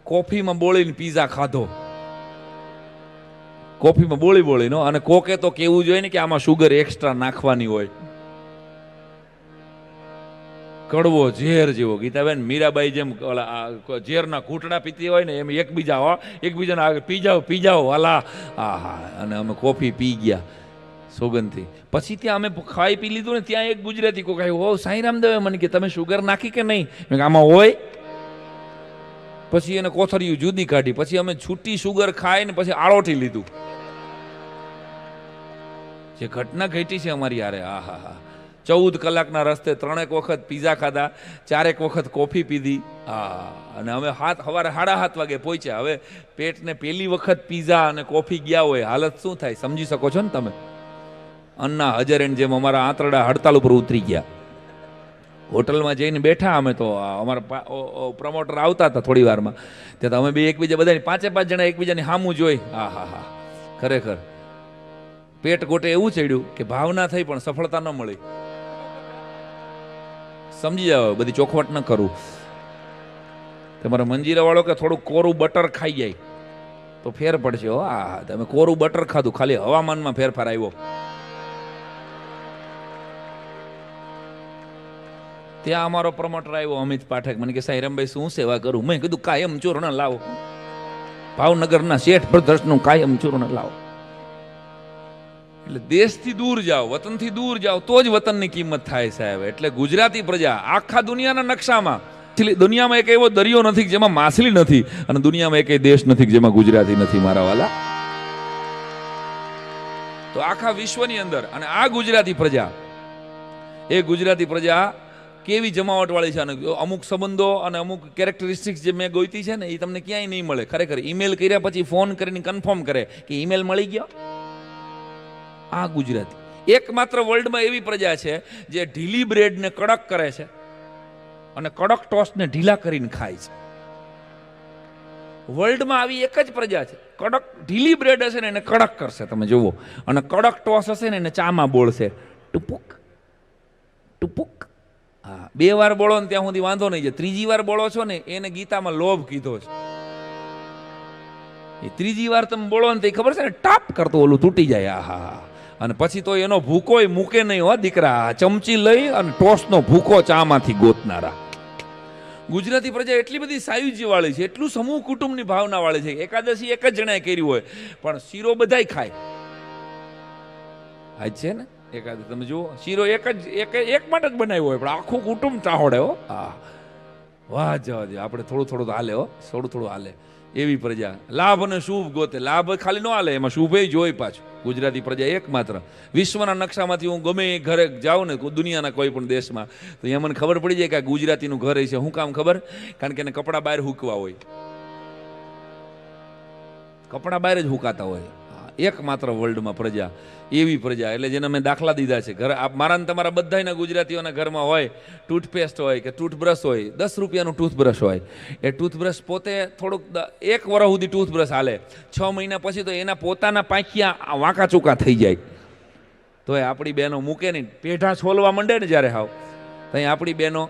કોફીમાં બોળીને પીઝા ખાધો. કોફીમાં બોળીનો. અને કોકે તો કેવું જોઈએ ને કે આમાં શુગર એક્સ્ટ્રા નાખવાની હોય. કડવો ઝેર જેવો. ગીતાબેન મીરાબાઈ જેમ ઝેરના ઘૂંટડા પીતી હોય ને એમ એકબીજાને આગળ પી જાઓ અલા. હા. અને અમે કોફી પી ગયા સોગંદથી. પછી ત્યાં અમે ખાઈ પી લીધું ને ત્યાં એક ગુજરાતી કોક આવ્યો. ઓ સાંઈરામ દવે મને કે તમે શુગર નાખી કે નહીં? મેં આમાં હોય. પછી એને કોથળિયું જુદી કાઢી. પછી અમે છૂટી શુગર ખાઈને પછી આળોટી લીધું. જે ઘટના ઘટી છે અમારી યારે. હા. 14 કલાકના રસ્તે 3 વખત પીઝા ખાધા, 4 વખત કોફી પીધી. હા. અને અમે સવારે 7:30 વાગે પહોંચ્યા. હવે પેટને પહેલી વખત પીઝા અને કોફી ગયા હોય, હાલત શું થાય સમજી શકો છો ને તમે. અન્ના હજારેન જેમ અમારા આંતરડા હડતાલ ઉપર ઉતરી ગયા. હોટલમાં જઈને બેઠા અમે તો. અમારા પ્રમોટર આવતા હતા થોડી વારમાં. ત્યાં તો અમે બે એકબીજા બધાની 5 જણા એકબીજાની સામું જોઈ. હા. ખરેખર પેટ ગોટે એવું ચડ્યું કે ભાવના થઈ પણ સફળતા ન મળી. સમજી જાવ, બધી ચોખવટ ન કરું. તમારા મંજીરા વાળો કે થોડું કોરું બટર ખાઈ જાય તો ફેર પડશે. હા, તમે કોરું બટર ખાધું, ખાલી હવામાનમાં ફેરફાર આવ્યો. ત્યાં અમારો પ્રમોટર આવ્યો અમિત પાઠક. મને કે સાંઈરામભાઈ શું સેવા કરું? મેં કીધું કાયમ ચૂર્ણ લાવો, ભાવનગરના શેઠ બ્રધર્સનું કાયમ ચૂર્ણ લાવો. એટલે દેશથી દૂર જાઓ, વતનથી દૂર જાઓ તો જ વતનની કિંમત થાય સાહેબ. એટલે ગુજરાતી પ્રજા આખા દુનિયાના નકશામાં, દુનિયામાં એક એવો દરિયો નથી જેમાં માછલી નથી, અને દુનિયામાં એક દેશ નથી જેમાં ગુજરાતી નથી મારા વાલા. તો આખા વિશ્વની અંદર અને આ ગુજરાતી પ્રજા કેવી જમાવટ વાળી છે. અને અમુક સંબંધો અને અમુક કેરેક્ટરિસ્ટિક્સ જે મેં ગોઈતી છે ને એ તમને ક્યાંય નહીં મળે. ખરેખર ઈમેલ કર્યા પછી ફોન કરીને કન્ફર્મ કરે કે ઈમેલ મળી ગયો. આ ગુજરાતી એકમાત્ર વર્લ્ડમાં એવી પ્રજા છે જે ઢીલી બ્રેડને કડક કરે છે અને કડક ટોસ્ટને ઢીલા કરીને ખાય છે. વર્લ્ડમાં આવી એક જ પ્રજા છે. કડક ઢીલી બ્રેડ હશે ને એને કડક કરશે, તમે જુઓ. અને કડક ટોસ હશે ને એને ચામાં બોળશે, ટુપુક ટુપુક. હા, 2 વાર બોળો ને ત્યાં સુધી વાંધો નહીં. ત્રીજી વાર બોળો છો ને એને ગીતામાં લોભ કીધો છે. એ ત્રીજી વાર તમે બોળો ને તે ખબર છે ને ટાપ કરતો ઓલું તૂટી જાય. આહા. અને પછી તો એનો ભૂકો મૂકે નહીં હો દીકરા, ચમચી લઈ અને ટોસનો ભૂકો ચામાંથી ગોતનારા. ગુજરાતી પ્રજા એટલી બધી સાયુજ્ય વાળી છે, એટલું સમૂહ કુટુંબની ભાવના વાળી છે. એકાદશી એક જ જણાએ કરી હોય પણ શીરો બધાય ખાય. આજ છે ને એકાદશી, તમે જુઓ શીરો એક માટે જ બનાવ્યો હોય પણ આખું કુટુંબ ચાહોડે હો. હા, વાહ જવા દે. આપણે થોડું થોડું હાલે હો, થોડું હાલે એવી પ્રજા. લાભ અને શુભ ગોતે. લાભ ખાલી ન હાલે, એમાં શુભે જોઈ પાછું. ગુજરાતી પ્રજા એકમાત્ર. વિશ્વના નકશામાંથી હું ગમે એ ઘરે જાઉં ને દુનિયાના કોઈ પણ દેશમાં, તો અહીંયા મને ખબર પડી જાય કે આ ગુજરાતીનું ઘર છે. શું કામ ખબર? કારણ કે એને કપડાં બહાર હૂકવા હોય, કપડાં બહાર જ હુકાતા હોય. એકમાત્ર વર્લ્ડમાં પ્રજા એવી પ્રજા. એટલે જેને મેં દાખલા દીધા છે. ઘર મારા ને તમારા બધાના ગુજરાતીઓના ઘરમાં હોય ટૂથપેસ્ટ હોય કે ટૂથબ્રશ હોય. 10 રૂપિયાનું ટૂથબ્રશ હોય. એ ટૂથબ્રશ પોતે થોડુંક 1 વર્ષ સુધી ટૂથબ્રશ હાલે. 6 મહિના પછી તો એના પોતાના પાંખિયા વાંકા ચૂકા થઈ જાય. તો એ આપણી બહેનો મૂકે નહીં, પેઢા છોલવા માંડે ને જ્યારે હાવ, તો આપણી બહેનો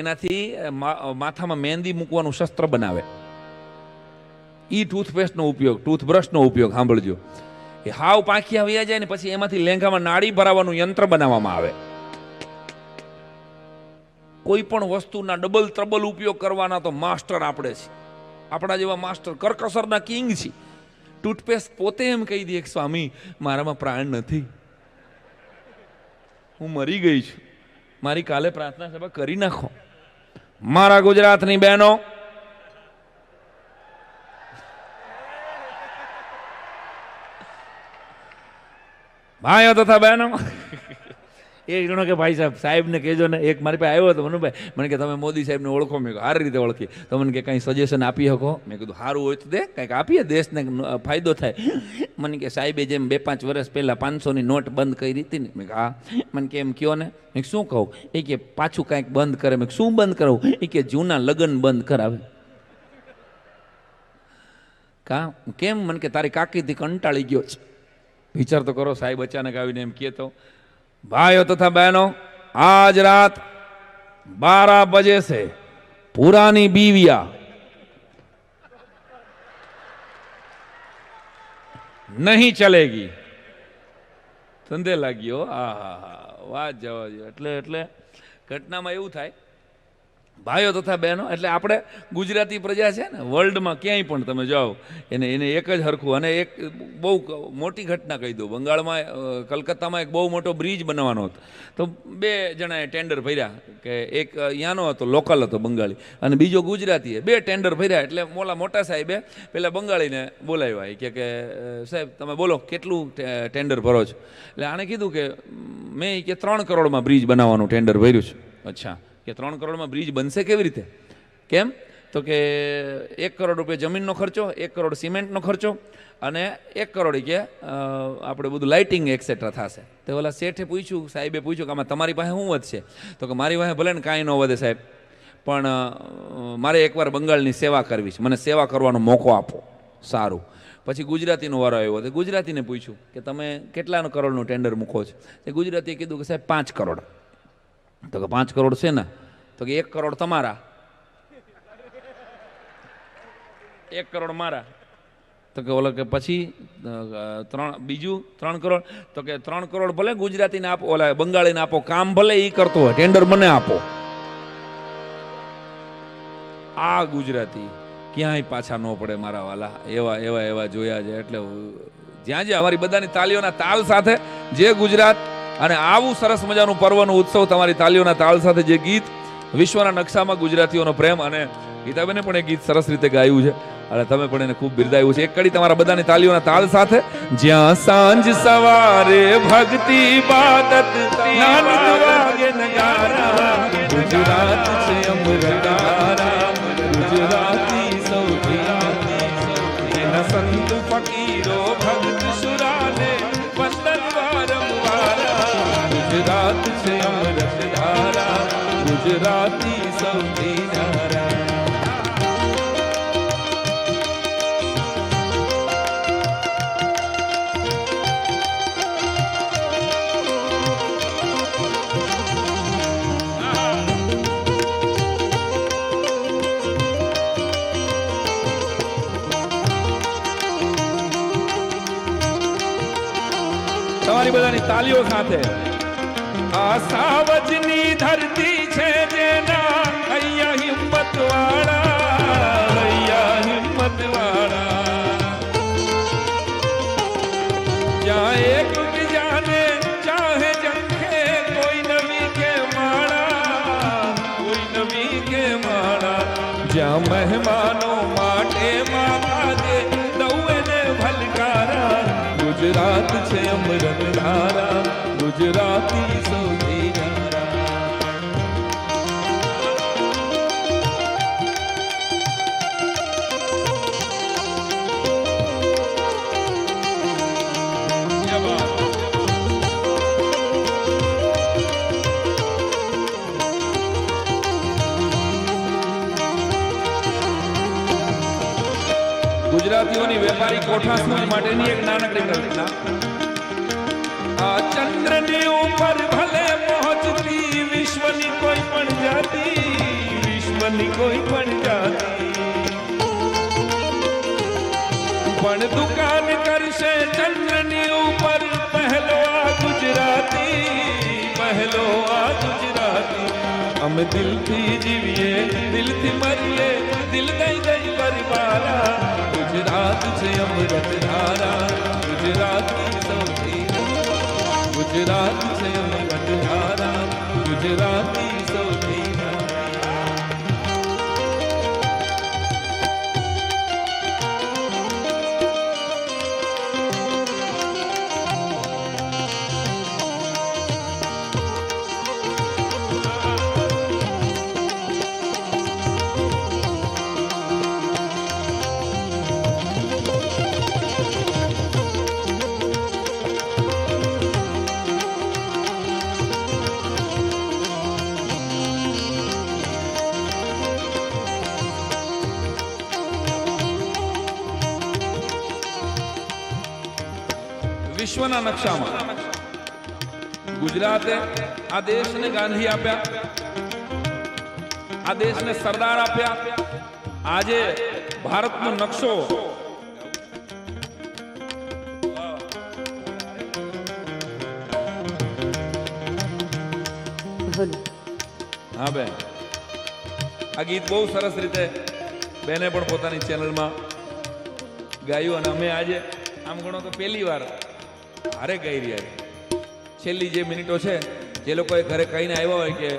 એનાથી માથામાં મહેંદી મૂકવાનું શસ્ત્ર બનાવે. એ ટૂથપેસ્ટનો ઉપયોગ, ટૂથબ્રશનો ઉપયોગ સાંભળજો. એ હાવ પાંખિયા વયા જાય ને પછી એમાંથી લેંઘામાં નાળી ભરાવાનું યંત્ર બનાવવામાં આવે. કોઈ પણ વસ્તુના ડબલ ત્રબલ ઉપયોગ કરવાના તો માસ્ટર આપણે છે. આપણા જેવા માસ્ટર કરકસરના કિંગ છે. ટૂથપેસ્ટ પોતે એમ કહી દે કે સ્વામી મારામાં પ્રાણ નથી, હું મરી ગઈ છું, મારી કાલે પ્રાર્થના સભા કરી નાખો. મારા ગુજરાતની બહેનો, ભાઈઓ તથા બહેનો, એ ગણો કે ભાઈ સાહેબને કહેજો ને. એક મારી પાસે આવ્યો હતો મનુભાઈ, મને કે તમે મોદી સાહેબને ઓળખો? મેં કહ્યું સારી રીતે ઓળખી. તો મને કે કંઈ સજેશન આપી શકો? મેં કીધું સારું હોય તો દે, કંઈક આપીએ, દેશને ફાયદો થાય. મને કે સાહેબે જેમ 2-5 વર્ષ પહેલાં 500ની નોટ બંધ કરી હતી ને. મેં કહ્યું હા. મને કે એમ કયો ને. મેં શું કહું? એ કે પાછું કાંઈક બંધ કરે. મેં શું બંધ કરાવું? એ કે જૂના લગ્ન બંધ કરાવે. કેમ? મને કે તારી કાકીથી કંટાળી ગયો છે. વિચાર તો કરો, સાહેબ અચાનક આવીને એમ કહે તો. ભાઈઓ તથા બહેનો, આજ रात 12 बजे से पुरानी बीवियां नहीं चलेगी. ધંધે લાગ્યો. વાત જવા દો. એટલે ઘટનામાં એવું થાય, ભાઈઓ તથા બહેનો, એટલે આપણે ગુજરાતી પ્રજા છે ને વર્લ્ડમાં ક્યાંય પણ તમે જાઓ એને એક જ હરખું. અને એક બહુ મોટી ઘટના કહી દઉં. બંગાળમાં કલકત્તામાં એક બહુ મોટો બ્રિજ બનાવવાનો હતો. તો 2 જણાએ ટેન્ડર ભર્યા, કે એક અહીંયાનો હતો, લોકલ હતો બંગાળી, અને બીજો ગુજરાતીએ. 2 ટેન્ડર ભર્યા. એટલે મોટા સાહેબે પેલા બંગાળીને બોલાવ્યા. કે સાહેબ તમે બોલો કેટલું ટેન્ડર ભરો છો? એટલે આણે કીધું કે મેં કે 3 કરોડમાં બ્રિજ બનાવવાનું ટેન્ડર ભર્યું છે. અચ્છા, કે 3 કરોડમાં બ્રિજ બનશે કેવી રીતે? કેમ? તો કે 1 કરોડ રૂપિયા જમીનનો ખર્ચો, 1 કરોડ સિમેન્ટનો ખર્ચો, અને 1 કરોડ કે આપણે બધું લાઇટિંગ એક્સેટ્રા થશે. તો ઓલા શેઠે પૂછ્યું, સાહેબે પૂછ્યું કે આમાં તમારી પાસે શું વધશે? તો કે મારી પાસે ભલે ને કાંઈ ન વધે સાહેબ, પણ મારે એકવાર બંગાળની સેવા કરવી છે, મને સેવા કરવાનો મોકો આપો. સારું. પછી ગુજરાતીનો વારો આવ્યો. તો ગુજરાતીને પૂછ્યું કે તમે કેટલા કરોડનું ટેન્ડર મૂકો છો? તે ગુજરાતીએ કીધું કે સાહેબ 5 કરોડ. તો કે 5 કરોડ છે ને? તો કે 1 કરોડ તમારા, 1 કરોડ મારા. તો કે ઓલા કે પછી બીજું 3 કરોડ. તો કે 3 કરોડ ભલે ગુજરાતીને આપો, ઓલા બંગાળીને આપો, કામ ભલે એ કરતો હોય, ટેન્ડર મને આપો. આ ગુજરાતી ક્યાંય પાછા ન પડે મારા વાલા. એવા જોયા છે. એટલે જ્યાં અમારી બધાની તાલીઓના તાલ સાથે જે ગુજરાત, અને આવું સરસ મજાનું પર્વનું ઉત્સવ, તમારી તાલીઓના તાલ સાથે જે ગીત, વિશ્વના નકશામાં ગુજરાતીઓનો પ્રેમ, અને ગીતાબેને પણ એ ગીત સરસ રીતે ગાયું છે, અને તમે પણ એને ખૂબ બિરદાવ્યું છે. એક કડી તમારા બધાની તાલીઓના તાલ સાથે. જ્યાં સાંજ સવારે ભક્તિ ઇબાદત વાગે નગારા, ગુજરાત છે અમરદારા, ગુજરાતી સૌથી એના સંત ફકીરો ભક્ત સુરાને વંદન વારંવાર. ગુજરાત છે અમૃત ધારા, ગુજરાતી સૌથી નારા. તમારી બધાની તાલીઓ સાથે આ સાવજની ધરતી છે જેના અહીંયા હિંમત વાળા જ્યાં એક જાને ચાહે જંખે કોઈ નવી કે માળા જ્યાં મહેમાનો માટે માગે દઉએ ને ભલકારા ગુજરાત છે અમૃત ધારા ગુજરાતી સૌથી ગુજરાતીઓની વેપારી કોઠાસૂઝ માટેની એક નાનકડી કલ્પના આ ચંદ્રની ઉપર ભલે પહોંચતી વિશ્વની કોઈ પણ જાતિ પણ દુકાન કરશે ચંદ્રની ઉપર પહેલો આ ગુજરાતી અમે દિલથી જીવીએ દિલથી મરીએ દિલ દઈ પરિવારા ગુજરાત છે અમૃત ધારા ગુજરાતી સૌથી ગુજરાત છે અમૃત ધારા ગુજરાતી સૌથી વિશ્વના નકશામાં ગુજરાતે આ દેશને ગાંધી આપ્યા, આ દેશને સરદાર આપ્યા. આજે ભારતનો નકશો હા બેન, આ ગીત બહુ સરસ રીતે બેને પણ પોતાની ચેનલમાં ગાયું અને અમે આજે આમ ગણો તો પહેલી વાર હારે ગાઈ રહ્યા છે. છેલ્લી જે મિનિટો છે, જે લોકોએ ઘરે કહીને આવ્યા હોય કે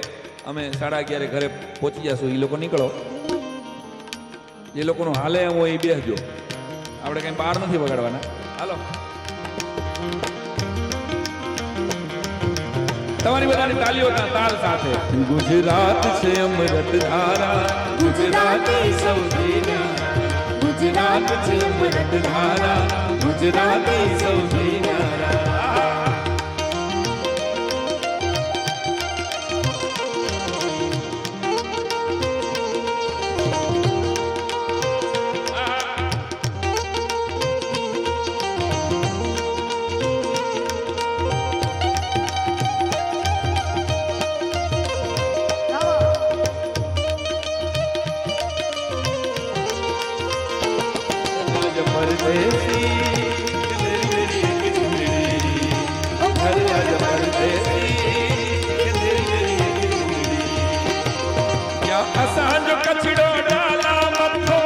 અમે 11:30 ઘરે પહોંચી જશું, એ લોકો નીકળો. જે લોકોનું હાલે એમ હોય એ બેસજો, આપણે કઈ બહાર નથી વગાડવાના. હાલો, તમારી બધાની તાલીઓના તાલ સાથે. ગુજરાત છે અમૃત ધારા ગુજરાતી સૌથી ગુજરાત છે અમૃત ધારા ગુજરાતી સૌથી અસાંજો કચડો ડાલા મથો,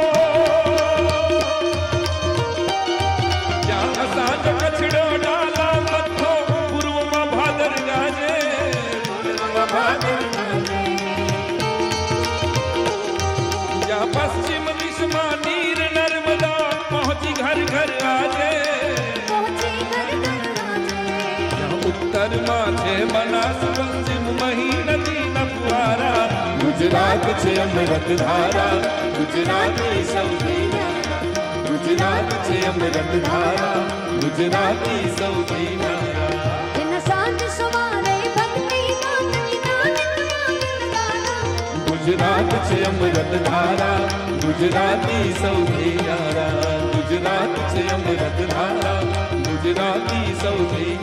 જ્યાં અસાંજો કચડો ડાલા મથો, પૂર્વમાં ભાદર ગાજે, જ્યાં પશ્ચિમ દિશમાં નીર નર્મદા પહોંચી ઘર ઘર આજે, જ્યાં ઉત્તરમાં છે બનાસ પશ્ચિમ મહી નદી ન ફુવારા. ગુજરાત છે અમૃત ધારા ગુજરાતી સૌથી ગુજરાત છે અમૃત ધારા ગુજરાતી સૌથી ગુજરાત છે અમૃત ધારા ગુજરાતી સૌથી ગુજરાત છે અમૃત ધારા ગુજરાતી સૌથી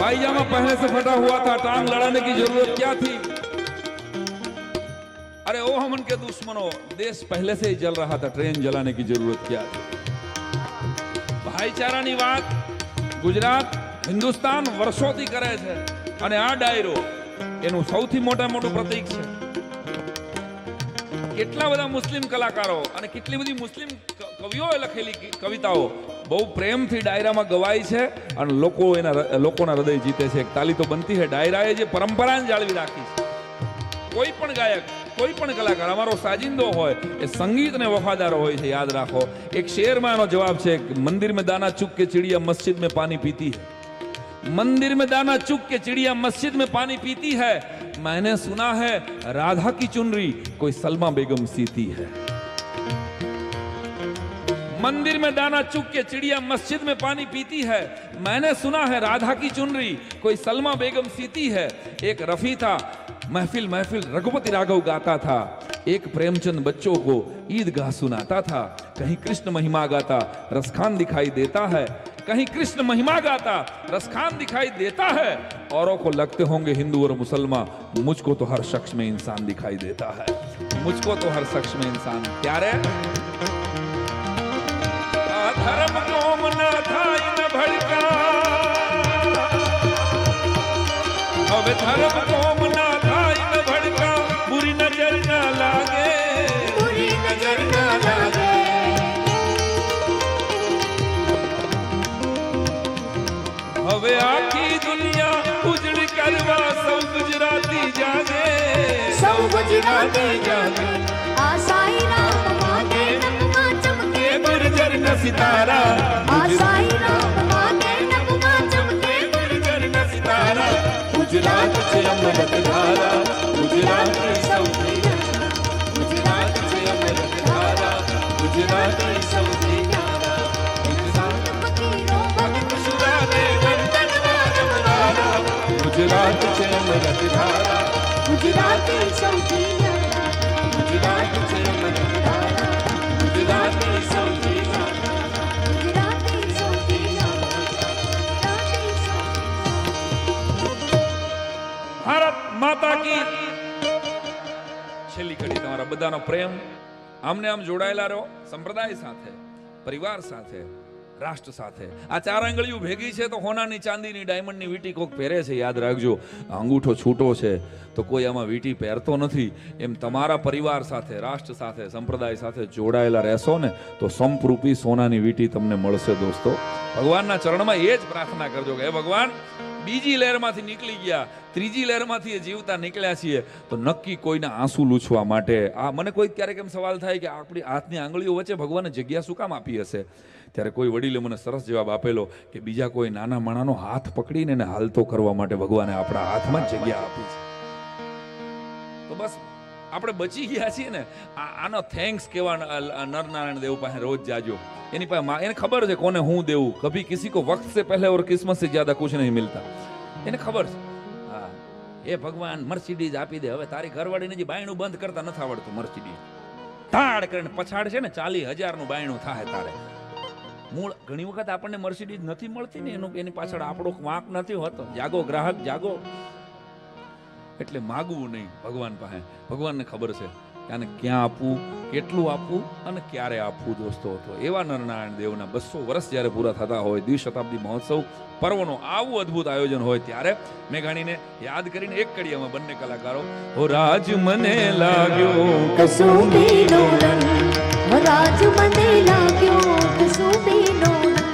पायजामा पहले से फटा हुआ था, टांग लड़ाने की जरूरत क्या थी? अरे ओ हमन के दुश्मनों, देश पहले से ही जल रहा था, ट्रेन जलाने की जरूरत क्या थी? ભાઈચારાની વાત ગુજરાત હિન્દુસ્તાન વર્ષોથી કરે છે અને આ ડાયરો એનું સૌથી મોટું પ્રતીક છે. કેટલા બધા મુસ્લિમ કલાકારો અને કેટલી બધી મુસ્લિમ કવિઓએ લખેલી કવિતાઓ બહુ પ્રેમથી ડાયરામાં ગવાય છે અને લોકોના હૃદય જીતે છે. એક તાલી તો બનતી છે. ડાયરાએ જે પરંપરાને જાળવી રાખી છે. કોઈ પણ ગાયક, કોઈ પણ કલાકાર, અમારો સાજિંદો હોય એ સંગીતને વફાદાર હોય છે. યાદ રાખો, એક શેરમાં એનો જવાબ છે, મંદિર में दाना चुग के चिड़िया मस्जिद में पानी पीती है. मंदिर में दाना चुग के चिड़िया मस्जिद में पानी पीती है. मैंने सुना है राधा की चुनरी कोई सलमा बेगम सीती है. मंदिर में दाना चुग के चिड़िया मस्जिद में पानी पीती है. मैंने सुना है राधा की चुनरी कोई सलमा बेगम सीती है. एक रफी था, महफिल महफिल रघुपति राघव गाता था. एक प्रेमचंद बच्चों को ईदगाह सुनाता था. कहीं कृष्ण महिमा गाता रसखान दिखाई देता है. कहीं कृष्ण महिमा गाता रसखान दिखाई देता है. औरों को लगते होंगे हिंदू और मुसलमान, मुझको तो हर शख्स में इंसान दिखाई देता है. मुझको तो हर शख्स में इंसान. प्यारे धर्म कोम ना थाई न भड़का, अब धर्म कोम ना थाई न भड़का, बुरी नजर ना लागे, बुरी नजर ना लागे. હવે આખી દુનિયા ઉજળી કરવા સૌ ગુજરાતી જાગે, સૌ ગુજરાતી જાગે. આ સાઈ રામ માગે નગમા ચમકે ગુર્જર ન સિતારા, આ સાઈ રામ માગે નગમા ચમકે ગુર્જર ન સિતારા. ગુજરાત છે અમૃત ધારા, ગુજરાતી સૌથી, ગુજરાત છે અમૃત ધારા, ગુજરાતી સૌથી. गुजरात से अमृत धारा, ગુજરાતી સૌથી ન્યારા, गुजरात से अमृत धारा, गुजराती सौથી न्यारा. ગુજરાતી સૌથી ન્યારા, ગુજરાતી સૌથી. ભારત માતા की છેલ્લી કડી તમારા બધાનો પ્રેમ આમને આમ જોડાયેલા રહો, સંપ્રદાય સાથે, પરિવાર સાથે, રાષ્ટ્ર સાથે. આ ચાર આંગળીઓ ભેગી છે તો હોનાની, ચાંદીની, ડાયમંડની વીંટી કોક પહેરે છે. યાદ રાખજો, અંગૂઠો છૂટો છે તો કોઈ આમાં વીંટી પહેરતો નથી. એમ તમારા પરિવાર સાથે, રાષ્ટ્ર સાથે, સંપ્રદાય સાથે જોડાયેલા રહેશો ને તો સંપરૂપી સોનાની વીંટી તમને મળશે. દોસ્તો, ભગવાનના ચરણમાં એ જ પ્રાર્થના કરજો કે હે ભગવાન, બીજી લહેરમાંથી નીકળી ગયા, ત્રીજી લહેરમાંથી જીવતા નીકળ્યા છીએ તો નક્કી કોઈના આંસુ લૂછવા માટે. આ મને કોઈ ક્યારેક એમ સવાલ થાય કે આપણી હાથની આંગળીઓ વચ્ચે ભગવાને જગ્યા શું કામ આપી હશે? ત્યારે કોઈ વડીલે મને સરસ જવાબ આપેલો કે બીજા કોઈ નાના માણાનો હાથ પકડીને એને હાલતો કરવા માટે ભગવાને આપણા હાથમાં જ જગ્યા આપી છે. તો બસ આપણે બચી ગયા છીએ ને, આનો થેન્ક્સ કેવા નરનારાયણ દેવ પાસે રોજ જાજો. એની પાસે એને ખબર છે કોને હું દેવું. કભી કિસી કો વક્ત સે પહેલે ઓર કિસ્મત સે જ્યાદા કુછ નહીં મિલતા. એને ખબર છે. હા, એ ભગવાન મર્સિડીઝ આપી દે. હવે તારી ઘરવાળીને જે બાયણું બંધ કરતા નથી આવડતું, મર્સિડીઝ તાડ કરીને પછાડ છે ને 40,000 નું બાયણું થાય તારે. મૂળ ઘણી વખત આપણને મર્સિડીઝ નથી મળતી ને એની પાછળ આપણો વાંક નથી હોતો. જાગો ગ્રાહક, જાગો. એટલે માગવું નહીં ભગવાન પાસે. ભગવાનને ખબર છે કે આને ક્યાં આપવું, કેટલું આપવું અને ક્યારે આપવું. દોસ્તો, તો એવા નરનારાયણ દેવના 200 વર્ષ જ્યારે પૂરા થતા હોય, દ્વિશતાબ્દી મહોત્સવ પર્વનો આવું અદ્ભુત આયોજન હોય ત્યારે મેઘાણીને યાદ કરીને એક કડીયામાં બંને કલાકારો હો રાજ મને લાગ્યો કસુંબીનો રંગ, હો રાજ મને લાગ્યો કસુંબીનો રંગ.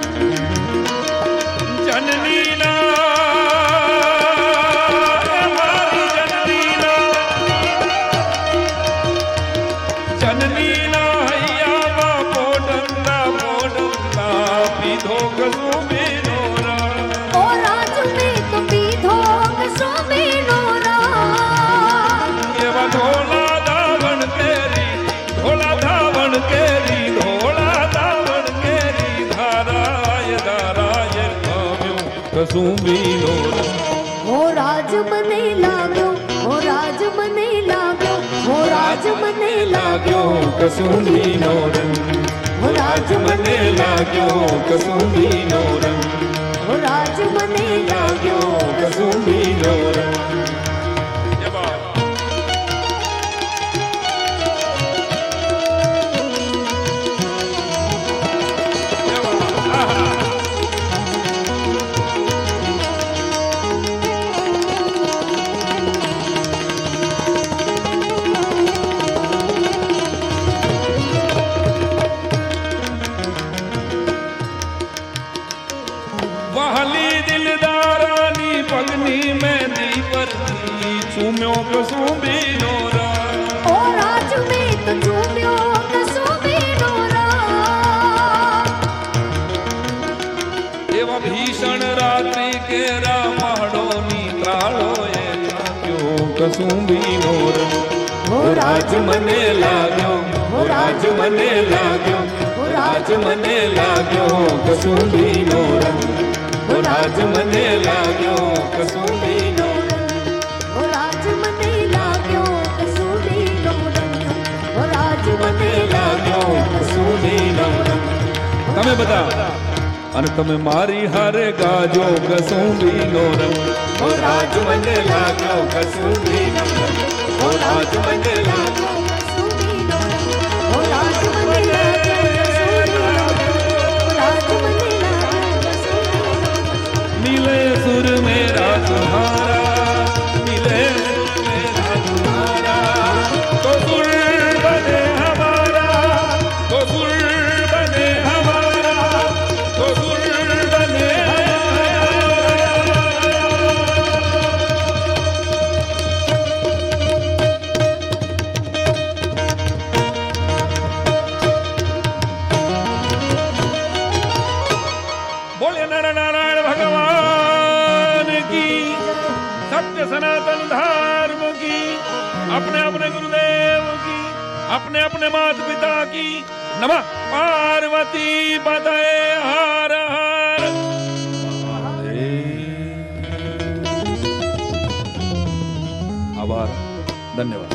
જનનીના કસુંબીનો હો રાજ મને લાગ્યો, હો રાજ મને લાગ્યો, હો રાજ મને લાગ્યો કસુંબીનો રંગ, હો રાજ મને લાગ્યો કસુંબીનો રંગ. ઓ રાજ મને લાગ્યો કસુંબીનો રંગ. જય બાબા. જય બાબા. આહા. વહાલી દિલદારાની પગની મહેંદી પરથી ચૂમ્યો કસુંબીનો રંગ. ઓ રાજ મેં તો ચૂમ્યો કસુંબીનો રંગ એવા ભીષણ રાત્રિ કેરા પહાડોની ત્રાળોએ ચાખ્યો કસુંબીનો રંગ. ઓ રાજ મને લાગ્યો, ઓ રાજ મને લાગ્યો, ઓ રાજ મને લાગ્યો કસુંબીનો રંગ. ઓ રાજ મને લાગ્યો કસુંબીનો રંગ. ઓ રાજ મને લાગ્યો કસુંબીનો રંગ ઓ રાજ મને લાગ્યો કસુંબીનો રંગ. તમે બધા અને તમે મારી હારે ગાજો કસુંબીનો રંગ. ઓ રાજ મને લાગ્યો કસુંબીનો રંગ. ઓ રાજ મને લાગ્યો. કસુંબીનો રંગ ઓ રાજ મને લાગ્યો કસુંબીનો રંગ ઓ રાજ મને લાગ્યો કસુંબીનો રંગ मिले सुर मेरा तुम्हारा, मिले सुर मेरा तुम्हारा, तो सुर बने हमारा, तो सुर बने हमारा, तो सुर बने बोले नर नारायण भगवान की, सत्य सनातन धर्म की, अपने अपने गुरुदेव की, अपने अपने माता पिता की नमः. पार्वती पतये हर हर આભાર, ધન્યવાદ.